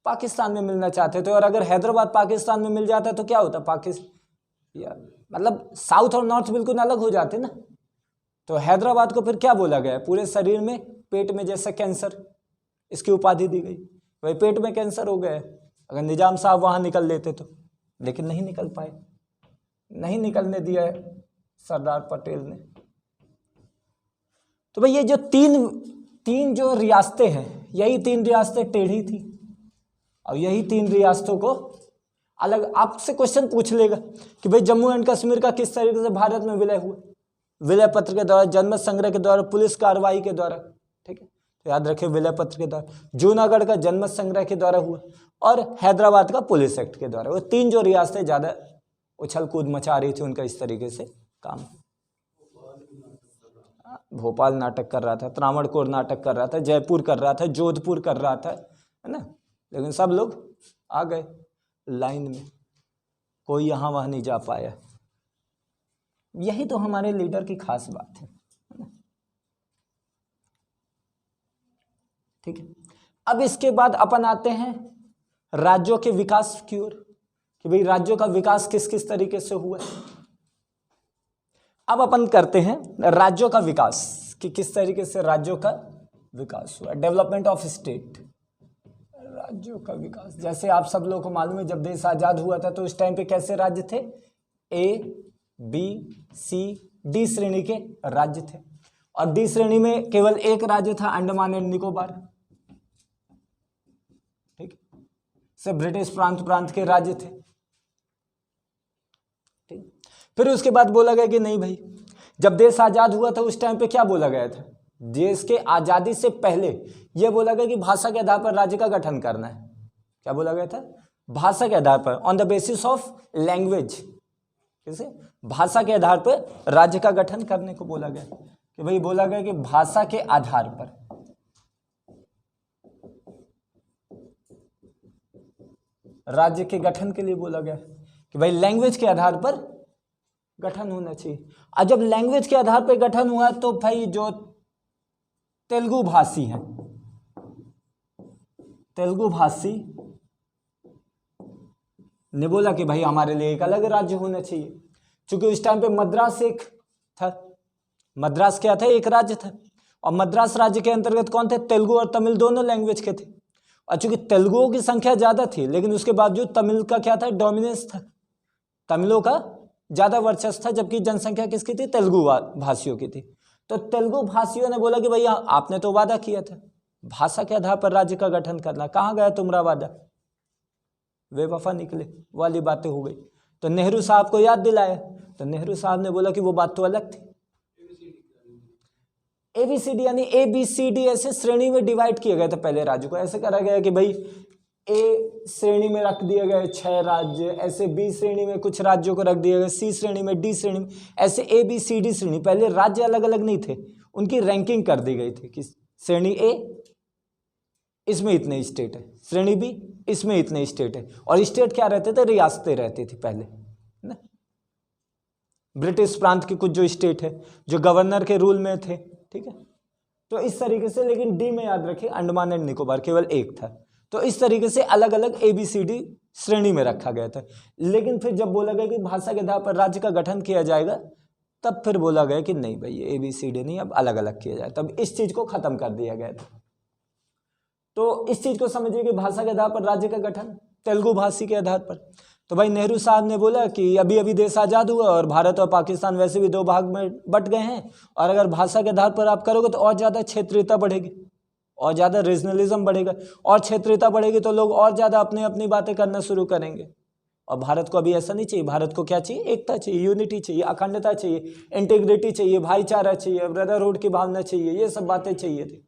पाकिस्तान में मिलना चाहते थे। और अगर हैदराबाद पाकिस्तान में मिल जाता तो क्या होता, पाकिस्तान मतलब साउथ और नॉर्थ बिल्कुल अलग हो जाते ना। तो हैदराबाद को फिर क्या बोला गया, पूरे शरीर में, पेट में जैसे कैंसर, इसकी उपाधि दी गई। वही पेट में कैंसर हो गया, अगर निजाम साहब वहां निकल लेते तो, लेकिन नहीं निकल पाए, नहीं निकलने दिया है सरदार पटेल ने। तो भाई ये जो तीन जो रियासतें हैं, यही 3 रियासतें टेढ़ी थी और यही 3 रियासतों को अलग, आपसे क्वेश्चन पूछ लेगा कि भाई जम्मू एंड कश्मीर का किस तरीके से भारत में विलय हुआ, विलय पत्र के द्वारा, जनमत संग्रह के द्वारा, पुलिस कार्रवाई के द्वारा। ठीक है, तो याद रखिए विलय पत्र के द्वारा, जूनागढ़ का जनमत संग्रह के द्वारा हुआ और हैदराबाद का पुलिस एक्ट के द्वारा। वो 3 जो रियासतें ज्यादा उछल कूद मचा रही थी, उनका इस तरीके से काम। भोपाल नाटक कर रहा था, त्रावणकोर नाटक कर रहा था, जयपुर कर रहा था, जोधपुर कर रहा था, है ना, लेकिन सब लोग आ गए लाइन में, कोई यहां वहां नहीं जा पाया। यही तो हमारे लीडर की खास बात है ना। ठीक है, अब इसके बाद अपन आते हैं राज्यों के विकास की ओर कि भाई राज्यों का विकास किस किस तरीके से हुआ। अब अपन करते हैं राज्यों का विकास, कि किस तरीके से राज्यों का विकास हुआ, डेवलपमेंट ऑफ स्टेट, राज्यों का विकास। जैसे आप सब लोगों को मालूम है, जब देश आजाद हुआ था तो उस टाइम पे कैसे राज्य थे, ए बी सी डी श्रेणी के राज्य थे, और डी श्रेणी में केवल एक राज्य था, अंडमान एंड निकोबार, ठीक, से ब्रिटिश प्रांत के राज्य थे, ठीक। फिर उसके बाद बोला गया कि नहीं भाई, जब देश आजाद हुआ था उस टाइम पे क्या बोला गया था, देश के आजादी से पहले यह बोला गया कि भाषा के आधार पर राज्य का गठन करना है। क्या बोला गया था, भाषा के आधार पर, on the basis of language, कैसे, भाषा के आधार पर राज्य का गठन करने को बोला गया, कि भाई बोला गया कि भाषा के आधार पर राज्य के गठन के लिए बोला गया कि भाई लैंग्वेज के आधार पर गठन होना चाहिए। और जब लैंग्वेज के आधार पर गठन हुआ तो भाई जो तेलुगु भाषी हैं, तेलुगु भाषी ने बोला कि भाई हमारे लिए एक अलग राज्य होना चाहिए, क्योंकि उस टाइम पे मद्रास एक था, मद्रास क्या था, एक राज्य था, और मद्रास राज्य के अंतर्गत कौन थे, तेलुगु और तमिल दोनों लैंग्वेज के थे। और चूंकि तेलुगुओं की संख्या ज्यादा थी, लेकिन उसके बावजूद तमिल का क्या था, डोमिनेंस था, तमिलों का ज्यादा वर्चस्व था, जबकि जनसंख्या किसकी थी, तेलुगु भाषियों की थी। तो तेलुगु भाषियों ने बोला कि भैया आपने तो वादा किया था भाषा के आधार पर राज्य का गठन करना, कहाँ गया तुम्हारा वादा, बेवफा निकले वाली बातें हो गई। तो नेहरू साहब को याद दिलाया, तो नेहरू साहब ने बोला कि वो बात तो अलग थी। एबीसीडी यानी ABCD ऐसे श्रेणी में डिवाइड किए गए थे पहले राज्य को, ऐसे करा गया कि भाई ए श्रेणी में रख दिए गए 6 राज्य, ऐसे बी श्रेणी में कुछ राज्यों को रख दिया गया, सी श्रेणी में, डी श्रेणी में, ऐसे ABCD श्रेणी। पहले राज्य अलग अलग नहीं थे, उनकी रैंकिंग कर दी गई थी कि श्रेणी ए इसमें इतने स्टेट है, श्रेणी बी इसमें इतने स्टेट है, और स्टेट क्या रहते थे, रियासतें रहती थी पहले ना, ब्रिटिश प्रांत के कुछ जो स्टेट है जो गवर्नर के रूल में थे, ठीक है। तो इस तरीके से, लेकिन डी में याद रखिए अंडमान एंड निकोबार केवल एक था। तो इस तरीके से अलग अलग ABCD श्रेणी में रखा गया था। लेकिन फिर जब बोला गया कि भाषा के आधार पर राज्य का गठन किया जाएगा, तब फिर बोला गया कि नहीं भाई ये ABCD नहीं, अब अलग अलग किया जाए, तब इस चीज को खत्म कर दिया गया था। तो इस चीज को समझिए कि भाषा के आधार पर राज्य का गठन, तेलुगु भाषी के आधार पर। तो भाई नेहरू साहब ने बोला कि अभी अभी देश आज़ाद हुआ और भारत और पाकिस्तान वैसे भी 2 भाग में बट गए हैं, और अगर भाषा के आधार पर आप करोगे तो और ज़्यादा क्षेत्रीयता बढ़ेगी, और ज़्यादा रीजनलिज्म बढ़ेगा, और क्षेत्रीयता बढ़ेगी तो लोग और ज़्यादा अपनी अपनी बातें करना शुरू करेंगे। और भारत को अभी ऐसा नहीं चाहिए, भारत को क्या चाहिए, एकता चाहिए, यूनिटी चाहिए, अखंडता चाहिए, इंटीग्रिटी चाहिए, भाईचारा चाहिए, ब्रदरहुड की भावना चाहिए, ये सब बातें चाहिए थी।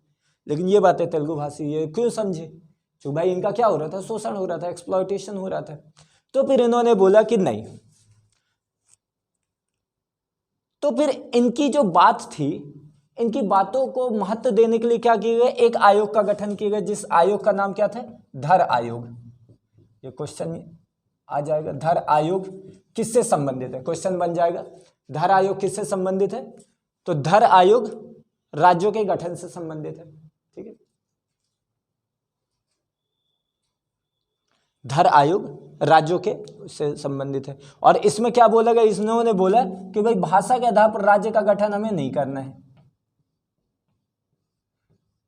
लेकिन ये बातें तेलुगु भाषी ये क्यों समझे, क्योंकि भाई इनका क्या हो रहा था, शोषण हो रहा था, एक्सप्लॉयटेशन हो रहा था। तो फिर इन्होंने बोला कि नहीं, तो फिर इनकी जो बात थी, इनकी बातों को महत्व देने के लिए क्या किया गया, एक आयोग का गठन किया गया, जिस आयोग का नाम क्या था, धर आयोग। ये क्वेश्चन आ जाएगा, धर आयोग किससे संबंधित है, क्वेश्चन बन जाएगा, धर आयोग किससे संबंधित है, तो धर आयोग राज्यों के गठन से संबंधित है, ठीक है। धर आयोग राज्यों के से संबंधित है, और इसमें क्या बोला गया, इन्होंने बोला कि भाई भाषा के आधार पर राज्य का गठन हमें नहीं करना है।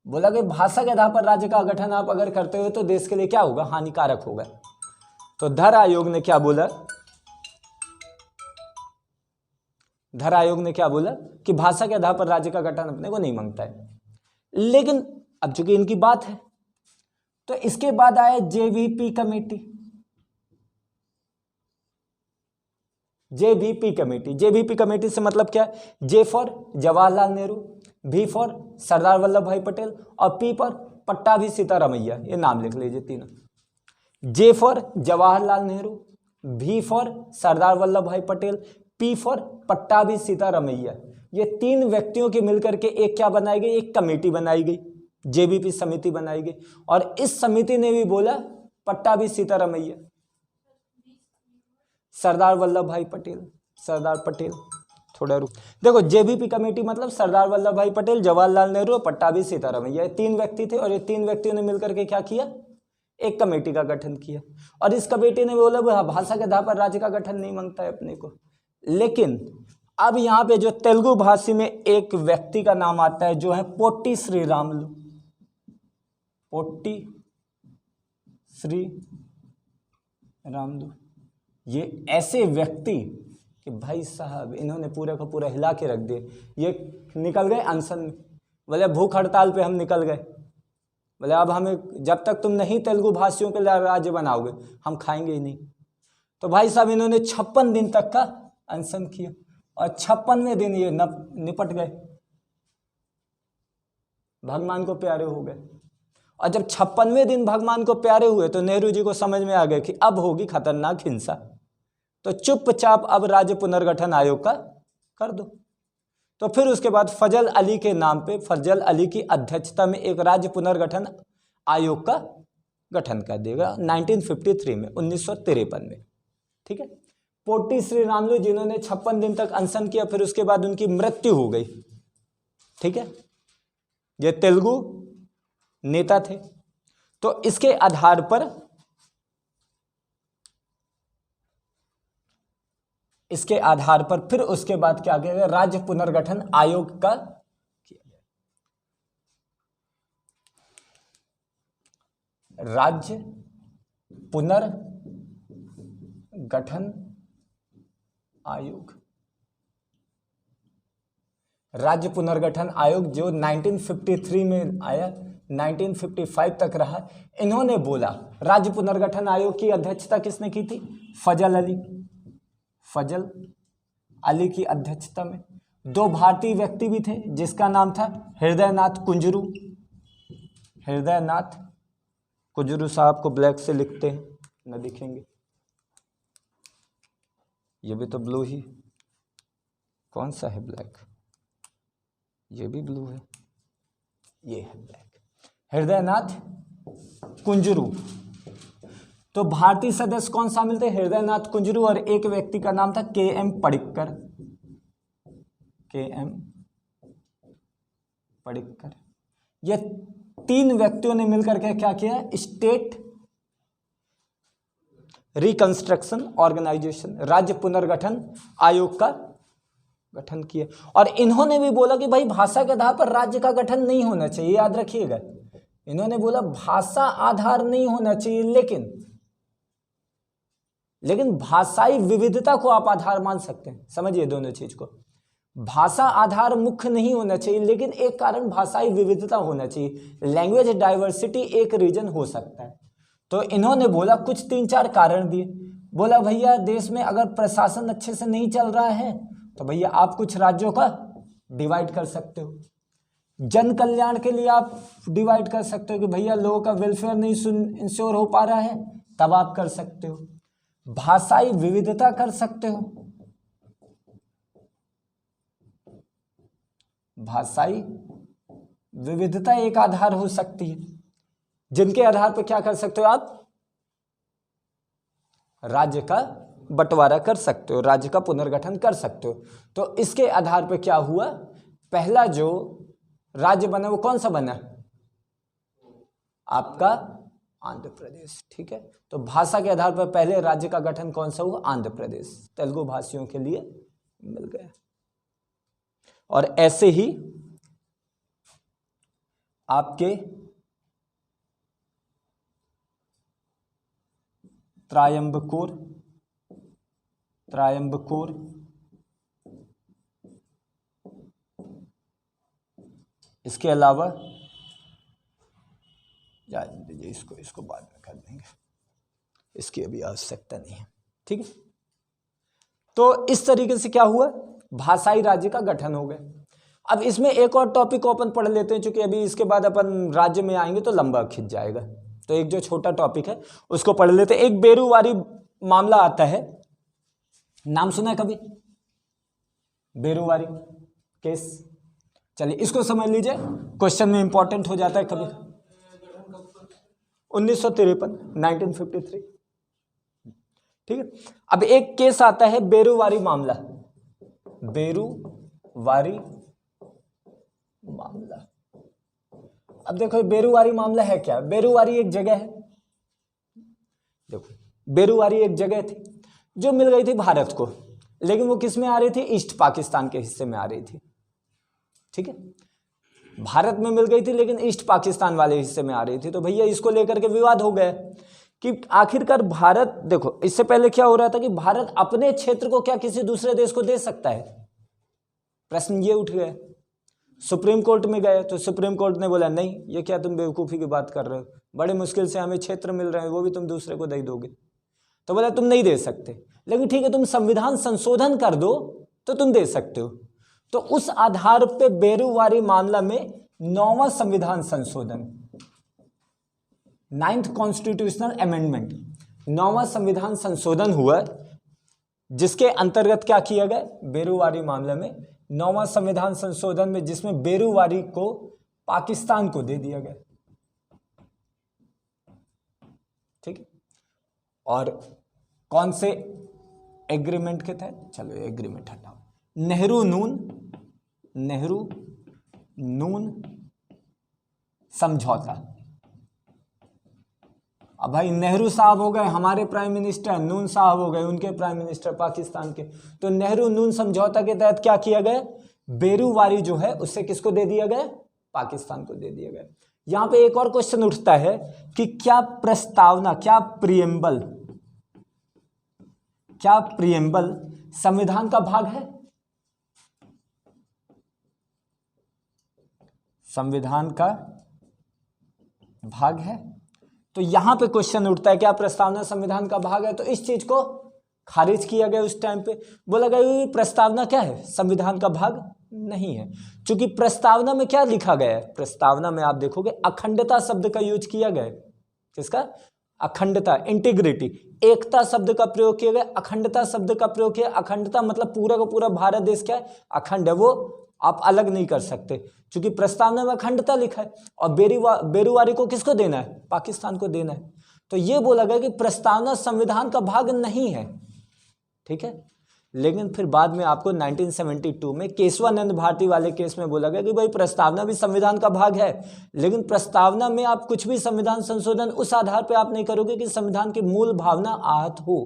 बोला कि भाषा के आधार पर राज्य का गठन आप अगर करते हो तो देश के लिए क्या होगा, हानिकारक होगा। तो धर आयोग ने क्या बोला, धर आयोग ने क्या बोला कि भाषा के आधार पर राज्य का गठन अपने को नहीं मांगता है। लेकिन अब चूंकि इनकी बात है, तो इसके बाद आया JVP committee. JVP committee, JVP committee से मतलब क्या, J for Jawaharlal Nehru, V for Sardar Vallabh Bhai Patel, और P फॉर पट्टाभी सीतारामैया, ये नाम लिख लीजिए तीनों। J for Jawaharlal Nehru, V for Sardar Vallabh Bhai Patel, P for Pattabhi Sitaramayya. ये 3 व्यक्तियों के मिलकर के एक क्या बनाई गई, एक कमेटी बनाई गई, JVP समिति बनाई गई। और इस समिति ने भी बोला पट्टाभी सीतारामैया, सरदार वल्लभ भाई पटेल, सरदार पटेल, थोड़ा रुक, देखो JVP कमेटी मतलब सरदार वल्लभ भाई पटेल, जवाहरलाल नेहरू और पट्टाभी सीतारामैया, ये 3 व्यक्ति थे, और ये 3 व्यक्तियों ने मिलकर के क्या किया, एक कमेटी का गठन किया। और इस कमेटी ने बोला भाषा के आधार पर राज्य का गठन नहीं मांगता है अपने को, लेकिन अब यहाँ पे जो तेलुगु भाषी में एक व्यक्ति का नाम आता है जो है पोट्टी श्रीरामुलु। पोट्टी श्रीरामुलु, ये ऐसे व्यक्ति कि भाई साहब इन्होंने पूरा का पूरा हिला के रख दिया। ये निकल गए अनशन में, बोले भूख हड़ताल पे हम निकल गए, बोले अब हमें जब तक तुम नहीं तेलुगु भाषियों के लिए राज्य बनाओगे हम खाएंगे ही नहीं। तो भाई साहब इन्होंने 56 दिन तक का अनशन किया और 56वें दिन ये निपट गए, भगवान को प्यारे हो गए। और जब 56वें दिन भगवान को प्यारे हुए तो नेहरू जी को समझ में आ गया कि अब होगी खतरनाक हिंसा, तो चुपचाप अब राज्य पुनर्गठन आयोग का कर दो। तो फिर उसके बाद फजल अली के नाम पे, फजल अली की अध्यक्षता में एक राज्य पुनर्गठन आयोग का गठन कर देगा 1953 में, 1953 में। ठीक है, पोट्टी श्रीरामुलु जिन्होंने 56 दिन तक अनशन किया, फिर उसके बाद उनकी मृत्यु हो गई। ठीक है, ये तेलुगु नेता थे। तो इसके आधार पर फिर उसके बाद क्या किया गया, राज्य पुनर्गठन आयोग का किया गया। राज्य पुनर्गठन आयोग, राज्य पुनर्गठन आयोग जो 1953 में आया, 1955 तक रहा। इन्होंने बोला, राज्य पुनर्गठन आयोग की अध्यक्षता किसने की थी, फजल अली की अध्यक्षता में। दो भारतीय व्यक्ति भी थे जिसका नाम था हृदयनाथ कुंजरू साहब को ब्लैक से लिखते हैं न दिखेंगे, ये भी तो ब्लू ही, कौन सा है ब्लैक, ये भी ब्लू है, ये है ब्लैक, हृदयनाथ कुंजरू। तो भारतीय सदस्य कौन शामिल थे, हृदयनाथ कुंजरू और एक व्यक्ति का नाम था के.एम. पडिक्कर। ये तीन व्यक्तियों ने मिलकर के क्या किया, स्टेट रिकंस्ट्रक्शन ऑर्गेनाइजेशन, राज्य पुनर्गठन आयोग का गठन किया। और इन्होंने भी बोला कि भाई भाषा के आधार पर राज्य का गठन नहीं होना चाहिए, याद रखिएगा। इन्होंने बोला भाषा आधार नहीं होना चाहिए, लेकिन भाषाई विविधता को आप आधार मान सकते हैं। समझिए दोनों चीज को, भाषा आधार मुख्य नहीं होना चाहिए, लेकिन एक कारण भाषाई विविधता होना चाहिए। लैंग्वेज डाइवर्सिटी एक रीजन हो सकता है। तो इन्होंने बोला, कुछ 3-4 कारण दिए। बोला भैया देश में अगर प्रशासन अच्छे से नहीं चल रहा है तो भैया आप कुछ राज्यों का डिवाइड कर सकते हो। जन कल्याण के लिए आप डिवाइड कर सकते हो कि भैया लोगों का वेलफेयर नहीं इंश्योर हो पा रहा है, तब आप कर सकते हो। भाषाई विविधता कर सकते हो, भाषाई विविधता एक आधार हो सकती है, जिनके आधार पर क्या कर सकते हो आप, राज्य का बंटवारा कर सकते हो, राज्य का पुनर्गठन कर सकते हो। तो इसके आधार पर क्या हुआ, पहला जो राज्य बना वो कौन सा बना, आपका आंध्र प्रदेश। ठीक है, तो भाषा के आधार पर पहले राज्य का गठन कौन सा हुआ, आंध्र प्रदेश, तेलुगु भाषियों के लिए मिल गया। और ऐसे ही आपके त्रायंबकोर इसके अलावा जाने दीजिए, इसको बाद में कर देंगे, इसकी अभी आवश्यकता नहीं है। ठीक है, तो इस तरीके से क्या हुआ, भाषाई राज्य का गठन हो गया। अब इसमें एक और टॉपिक को अपन पढ़ लेते हैं, क्योंकि अभी इसके बाद अपन राज्य में आएंगे तो लंबा खिंच जाएगा। तो एक जो छोटा टॉपिक है उसको पढ़ लेते हैं। एक बेरुवारी मामला आता है, नाम सुना है कभी, बेरुवारी केस। चलिए इसको समझ लीजिए, क्वेश्चन में इंपॉर्टेंट हो जाता है कभी। 1953। ठीक है, अब एक केस आता है बेरुवारी मामला, बेरुवारी मामला। अब देखो बेरुवारी मामला है क्या, बेरुवारी एक जगह है, देखो बेरुवारी एक जगह थी जो मिल गई थी भारत को। लेकिन वो किस में आ रही थी, ईस्ट पाकिस्तान के हिस्से में आ रही थी, ठीक है। भारत में मिल गई थी लेकिन ईस्ट पाकिस्तान वाले हिस्से में आ रही थी। तो भैया इसको लेकर के विवाद हो गया कि आखिरकार भारत, देखो इससे पहले क्या हो रहा था कि भारत अपने क्षेत्र को क्या किसी दूसरे देश को दे सकता है, प्रश्न ये उठ गया। सुप्रीम कोर्ट में गए तो सुप्रीम कोर्ट ने बोला नहीं, ये क्या तुम बेवकूफ़ी की बात कर रहे हो, बड़े मुश्किल से हमें क्षेत्र मिल रहे हैं, वो भी तुम दूसरे को दे दोगे। तो बोला तुम नहीं दे सकते, लेकिन ठीक है तुम संविधान संशोधन कर दो तो तुम दे सकते हो। तो उस आधार पे बेरुवारी मामला में 9वां संविधान संशोधन, 9th कॉन्स्टिट्यूशनल अमेंडमेंट, 9वां संविधान संशोधन हुआ, जिसके अंतर्गत क्या किया गया, बेरुवारी मामले में 9वां संविधान संशोधन में, जिसमें बेरुवारी को पाकिस्तान को दे दिया गया, ठीक है। और कौन से एग्रीमेंट के तहत, चलो एग्रीमेंट हटाओ, नेहरू नून समझौता। अब भाई नेहरू साहब हो गए हमारे प्राइम मिनिस्टर, नून साहब हो गए उनके प्राइम मिनिस्टर पाकिस्तान के। तो नेहरू नून समझौता के तहत क्या किया गया, बेरुवारी जो है उससे किसको दे दिया गया, पाकिस्तान को दे दिया गया। यहां पे एक और क्वेश्चन उठता है कि क्या प्रस्तावना, क्या प्रियम्बल संविधान का भाग है, संविधान का भाग है। तो यहां पे क्वेश्चन उठता है क्या प्रस्तावना संविधान का भाग है, तो इस चीज को खारिज किया गया उस टाइम पे, बोला गया प्रस्तावना क्या है, संविधान का भाग नहीं है। क्योंकि प्रस्तावना में क्या लिखा गया है, प्रस्तावना में आप देखोगे अखंडता शब्द का यूज किया गया है, किसका, अखंडता, इंटीग्रिटी, एकता शब्द का प्रयोग किया गया, अखंडता शब्द का प्रयोग किया। अखंडता मतलब पूरा का पूरा भारत देश क्या है, अखंड है, वो आप अलग नहीं कर सकते, क्योंकि प्रस्तावना में अखंडता लिखा है। और बेरुवारी को किसको देना है, पाकिस्तान को देना है। तो ये बोला गया कि प्रस्तावना संविधान का भाग नहीं है, ठीक है। लेकिन फिर बाद में आपको 1972 में केशवानंद भारती वाले केस में बोला गया कि भाई प्रस्तावना भी संविधान का भाग है, लेकिन प्रस्तावना में आप कुछ भी संविधान संशोधन उस आधार पर आप नहीं करोगे कि संविधान की मूल भावना आहत हो,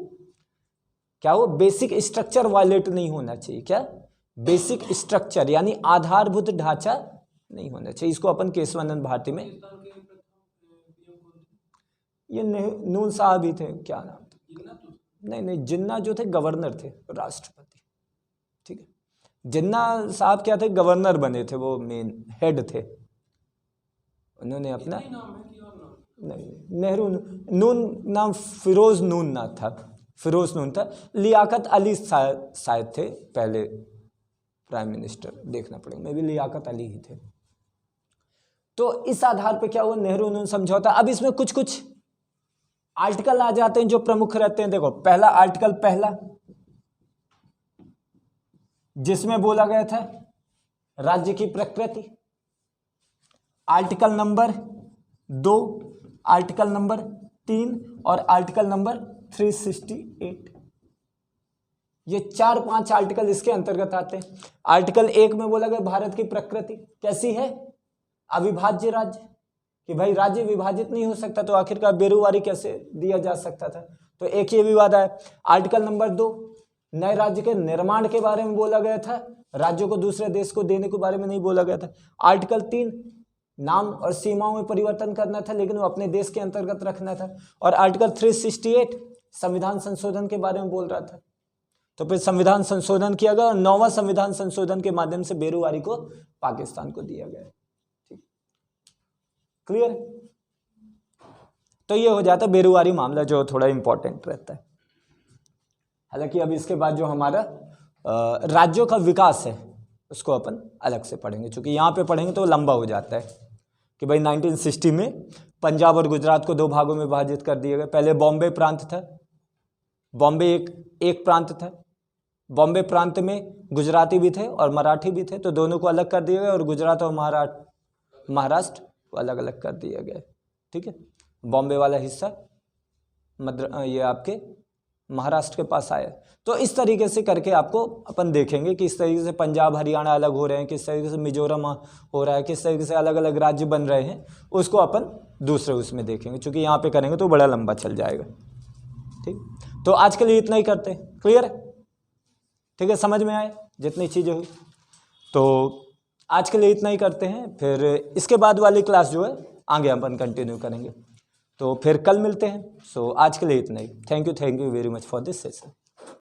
क्या वो बेसिक स्ट्रक्चर वायलेट नहीं होना चाहिए, क्या बेसिक स्ट्रक्चर यानी आधारभूत ढांचा नहीं होना चाहिए। इसको अपन केशवानंद भारती में, ये नून साहब ही थे, क्या नाम था, नहीं जिन्ना जो थे गवर्नर थे, राष्ट्रपति, ठीक है। जिन्ना साहब क्या थे, गवर्नर बने थे, वो मेन हेड थे, उन्होंने अपना, नहीं नेहरू, नून नाम फिरोज नून ना था, फिरोज नून था। लियाकत अली शायद थे पहले प्राइम मिनिस्टर, देखना पड़ेगा, मे भी लियाकत अली ही थे। तो इस आधार पे क्या हुआ, नेहरू नून समझौता। अब इसमें कुछ कुछ आर्टिकल आ जाते हैं जो प्रमुख रहते हैं। देखो पहला आर्टिकल, पहला जिसमें बोला गया था राज्य की प्रकृति, आर्टिकल नंबर 2, आर्टिकल नंबर 3 और आर्टिकल नंबर 368, ये 4-5 आर्टिकल इसके अंतर्गत आते हैं। आर्टिकल 1 में बोला गया भारत की प्रकृति कैसी है, अविभाज्य राज्य, कि भाई राज्य विभाजित नहीं हो सकता, तो आखिरकार बेरुवारी कैसे दिया जा सकता था, तो एक ये विवाद आया। आर्टिकल नंबर 2 नए राज्य के निर्माण के बारे में बोला गया था, राज्यों को दूसरे देश को देने के बारे में नहीं बोला गया था। आर्टिकल 3 नाम और सीमाओं में परिवर्तन करना था, लेकिन वो अपने देश के अंतर्गत रखना था। और आर्टिकल 368 संविधान संशोधन के बारे में बोल रहा था। तो फिर संविधान संशोधन किया गया और 9वां संविधान संशोधन के माध्यम से बेरुवारी को पाकिस्तान को दिया गया, ठीक, क्लियर। तो ये हो जाता है बेरुवारी मामला, जो थोड़ा इंपॉर्टेंट रहता है। हालांकि अब इसके बाद जो हमारा राज्यों का विकास है उसको अपन अलग से पढ़ेंगे, क्योंकि यहाँ पे पढ़ेंगे तो लंबा हो जाता है कि भाई 1960 में पंजाब और गुजरात को 2 भागों में विभाजित कर दिया गया। पहले बॉम्बे प्रांत था, बॉम्बे एक प्रांत था, बॉम्बे प्रांत में गुजराती भी थे और मराठी भी थे, तो दोनों को अलग कर दिया गया और गुजरात और महाराष्ट्र को अलग अलग कर दिया गया, ठीक है। बॉम्बे वाला हिस्सा ये आपके महाराष्ट्र के पास आया। तो इस तरीके से करके आपको अपन देखेंगे कि इस तरीके से पंजाब हरियाणा अलग हो रहे हैं, किस तरीके से मिजोरम हो रहा है, किस तरीके से अलग अलग राज्य बन रहे हैं, उसको अपन दूसरे उसमें देखेंगे, क्योंकि यहाँ पे करेंगे तो बड़ा लंबा चल जाएगा, ठीक। तो आज के लिए इतना ही करते हैं, क्लियर है। ठीक है, समझ में आए जितनी चीज़ें हुई। तो आज के लिए इतना ही करते हैं, फिर इसके बाद वाली क्लास जो है आगे अपन कंटिन्यू करेंगे। तो फिर कल मिलते हैं। सो आज के लिए इतना ही। Thank you very much for this session.